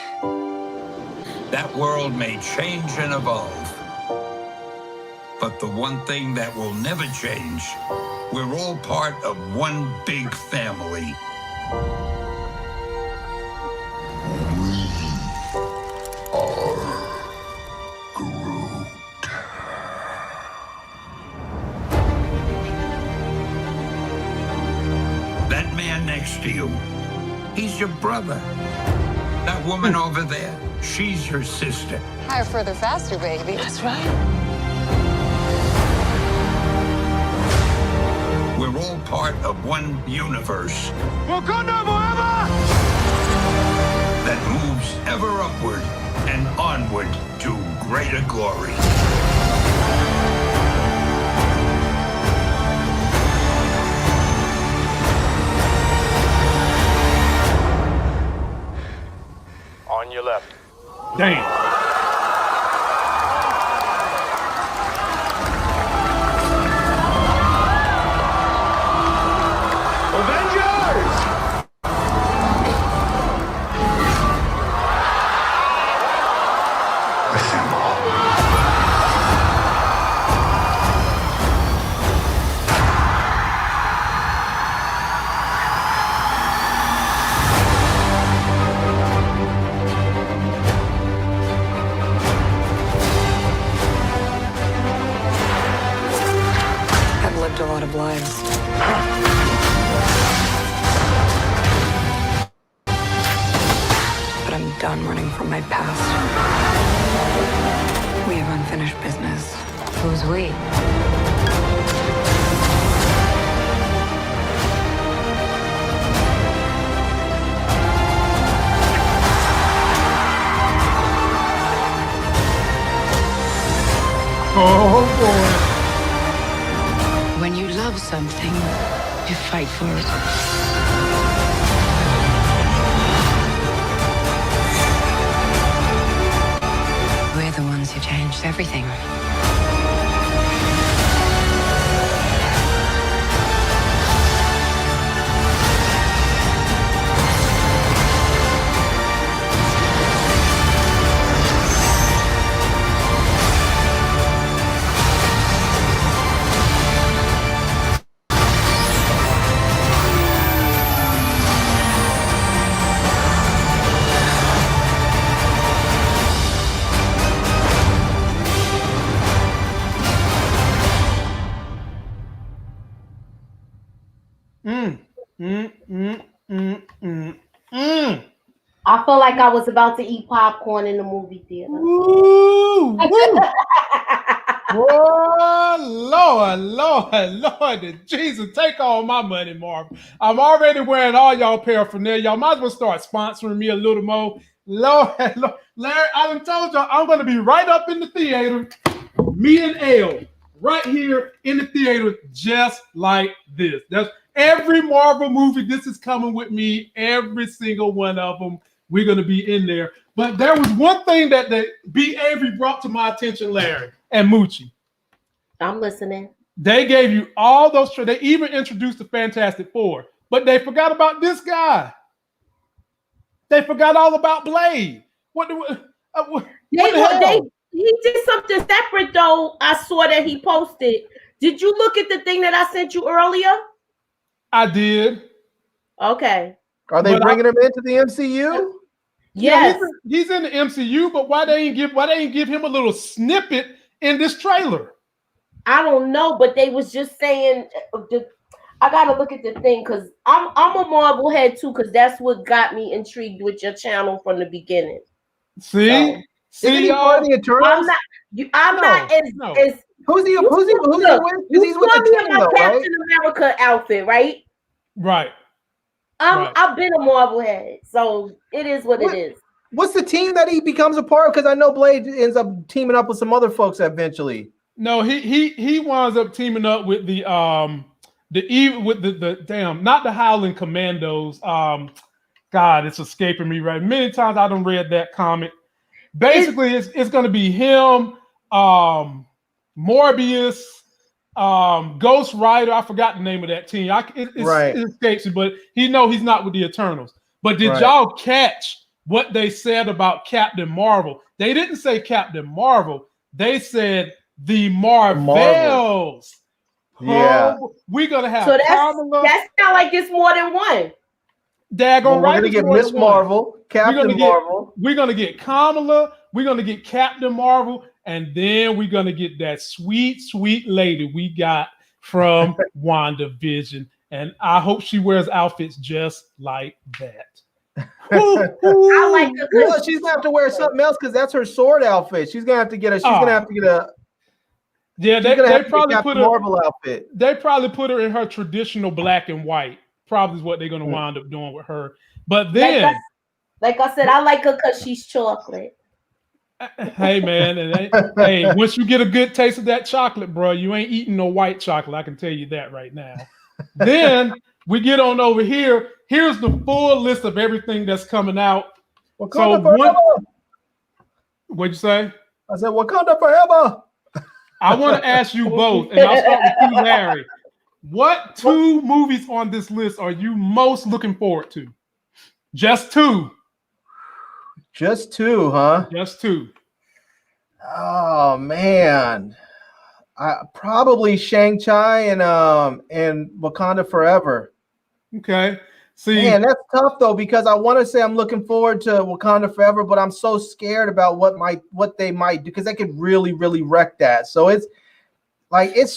That world may change and evolve. But the one thing that will never change, we're all part of one big family. That man next to you, he's your brother. That woman over there, she's your sister.
Higher, further, faster, baby.
That's right.
We're all part of one universe.
Wakanda forever!
That moves ever upward and onward to greater glory.
On your left.
Damn.
A lot of lives. But I'm done running from my past. We have unfinished business. Who's we?
Oh boy.
When you love something, you fight for it. We're the ones who changed everything.
I feel like I was about to eat popcorn in the movie theater.
Woo, woo. Oh, Lord, Jesus, take all my money, Marvel. I'm already wearing all y'all paraphernalia. Y'all might as well start sponsoring me a little more. Lord, Larry, I done told y'all I'm going to be right up in the theater. me and L right here in the theater, just like this. That's every Marvel movie. This is coming with me. Every single one of them. We're gonna be in there. But there was one thing that B. Avery brought to my attention, Larry and Moochie.
I'm listening.
They gave you all those. They even introduced the Fantastic Four, but they forgot about this guy. They forgot all about Blade.
He did something separate though. I saw that he posted. Did you look at the thing that I sent you earlier?
I did.
Okay.
Are they bringing him into the MCU?
Yes.
Yeah, he's in the MCU, but why they ain't give him a little snippet in this trailer?
I don't know, but they was just saying. I gotta look at the thing because I'm a Marvel head too, because that's what got me intrigued with your channel from the beginning.
See,
isn't he part of the Eternals?
I'm not as
who's he with? Because he's with the team, though,
Captain America outfit, right?
Right.
I've been a Marvel head, so it is what it is.
What's the team that he becomes a part of? Because I know Blade ends up teaming up with some other folks eventually.
No, he winds up teaming up with the not the Howling Commandos. God, it's escaping me right. Many times I done read that comic. Basically, it's going to be him, Morbius, Ghost Rider. I forgot the name of that team. It escapes me, but he's not with the Eternals. But did y'all catch what they said about Captain Marvel? They didn't say Captain Marvel. They said the Marvels.
Yeah,
we're gonna have.
So that's not like it's more than one.
Daggone
right. We're gonna get Miss Marvel, Captain Marvel.
We're gonna get Kamala. We're gonna get Captain Marvel, and then we're gonna get that sweet, sweet lady we got from WandaVision. And I hope she wears outfits just like that.
I like the
well, she's gonna have to wear something else because that's her sword outfit. She's gonna have to get a.
Yeah, they probably put her
Marvel outfit.
They probably put her in her traditional black and white. Probably is what they're gonna wind up doing with her. But then,
like I said, I like her because she's chocolate.
Hey man, hey, once you get a good taste of that chocolate, bro, you ain't eating no white chocolate. I can tell you that right now. Then we get on over here. Here's the full list of everything that's coming out.
Wakanda forever.
What'd you say?
I said Wakanda forever.
I want to ask you both, and I'll start with you, Larry. What two movies on this list are you most looking forward to? Just two.
Just two, huh?
Just two.
Oh man, probably Shang-Chi and Wakanda Forever.
Okay. See,
man, that's tough though because I want to say I'm looking forward to Wakanda Forever, but I'm so scared about what they might do because they could really, really wreck that. So it's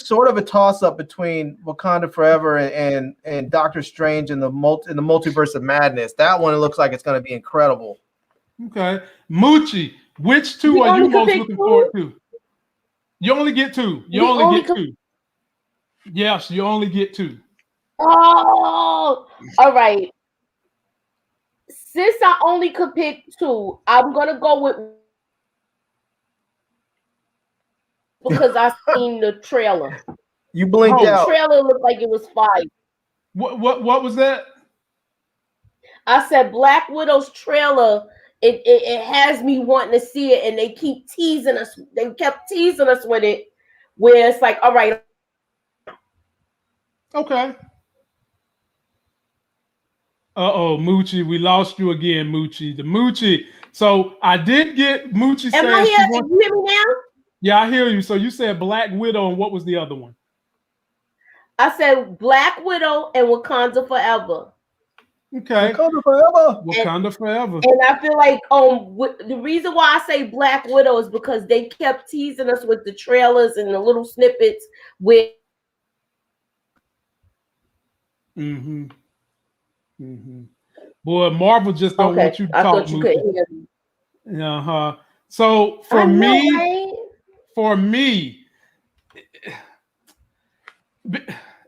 sort of a toss-up between Wakanda Forever and Doctor Strange and the Multiverse of Madness. That one looks like it's going to be incredible.
Okay, Moochie, which two are you most looking forward to? You only get two. You only get two. Yes, you only get two.
Oh, all right. Since I only could pick two, I'm gonna go with because I seen the trailer.
You blinked out.
The trailer looked like it was fire.
What was that?
I said Black Widow's trailer. It has me wanting to see it, and they keep teasing us. They kept teasing us with it, where it's like, all right,
okay. Moochie, we lost you again, Moochie. The Moochie. So I did get Moochie.
Am I here? Can you hear me now?
Yeah, I hear you. So you said Black Widow, and what was the other one?
I said Black Widow and Wakanda Forever.
Okay.
Wakanda Forever.
Wakanda Forever.
And I feel like the reason why I say Black Widow is because they kept teasing us with the trailers and the little snippets with.
Boy, Marvel just don't want you to talk. I thought you couldn't hear me. So for me,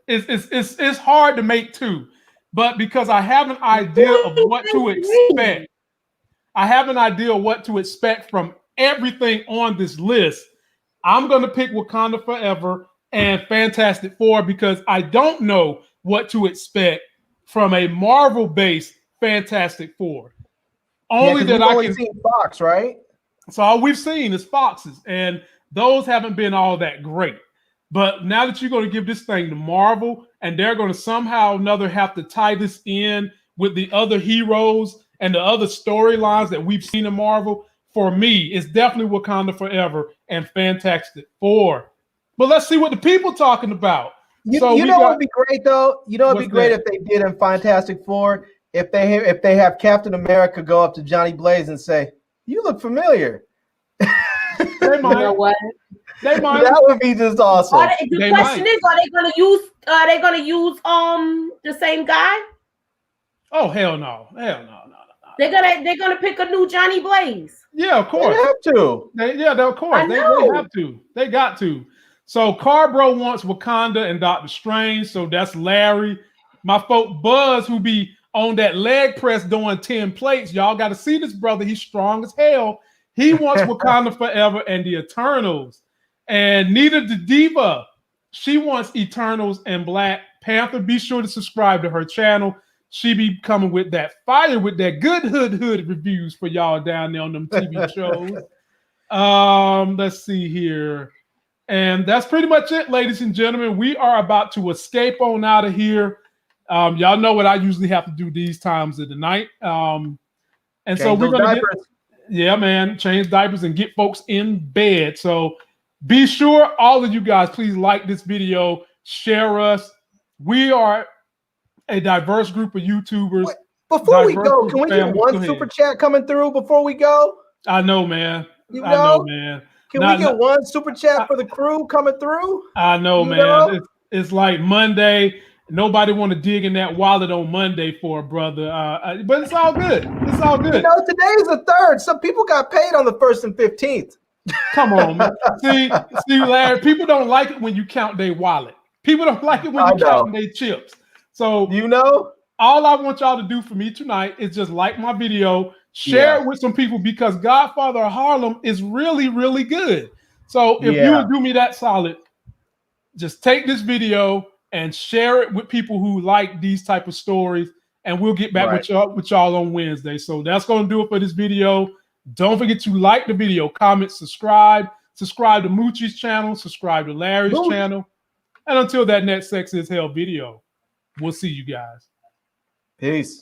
it's hard to make two, but because I have an idea of what to expect. I have an idea of what to expect from everything on this list. I'm going to pick Wakanda Forever and Fantastic Four because I don't know what to expect from a Marvel-based Fantastic Four. Only that I can
see Fox, right?
So all we've seen is Foxes, and those haven't been all that great. But now that you're going to give this thing to Marvel, and they're going to somehow or another have to tie this in with the other heroes and the other storylines that we've seen in Marvel, for me, it's definitely Wakanda Forever and Fantastic Four. But let's see what the people talking about.
You know what would be great though? You know it'd be great if they did in Fantastic Four, if they have Captain America go up to Johnny Blaze and say, "You look familiar."
They might.
You know what?
They might.
That would be just awesome.
The question is, are they gonna use the same guy?
Oh hell no. Hell no.
They're gonna pick a new Johnny Blaze.
Yeah, of course.
They have to.
Of course. They have to. They got to. So Carbro wants Wakanda and Doctor Strange. So that's Larry. My folk Buzz, who be on that leg press doing 10 plates. Y'all got to see this brother. He's strong as hell. He wants Wakanda Forever and the Eternals. And Nita the Diva, she wants Eternals and Black Panther. Be sure to subscribe to her channel. She be coming with that fire, with that good hood reviews for y'all down there on them TV shows. Let's see here. And that's pretty much it, ladies and gentlemen. We are about to escape on out of here. Y'all know what I usually have to do these times of the night. And
change
so we're going
to
change diapers and get folks in bed. So be sure, all of you guys, please like this video, share us. We are a diverse group of YouTubers.
Wait, before we go, can we get one super chat coming through before we go?
I know, man.
I know,
man.
Can we get one super chat for the crew coming through?
I know, man. It's like Monday. Nobody want to dig in that wallet on Monday for a brother. But it's all good. It's all good.
You know, today is the 3rd. Some people got paid on the 1st and 15th.
Come on, man. See, Larry, people don't like it when you count their wallet. People don't like it when you count their chips. So all I want y'all to do for me tonight is just like my video, share it with some people, because Godfather of Harlem is really, really good. So if you would do me that solid, just take this video and share it with people who like these type of stories, and we'll get back with y'all on Wednesday. So that's going to do it for this video. Don't forget to like the video, comment, subscribe to Moochie's channel, subscribe to Larry's channel. And until that next Sex is Hell video, we'll see you guys.
Peace.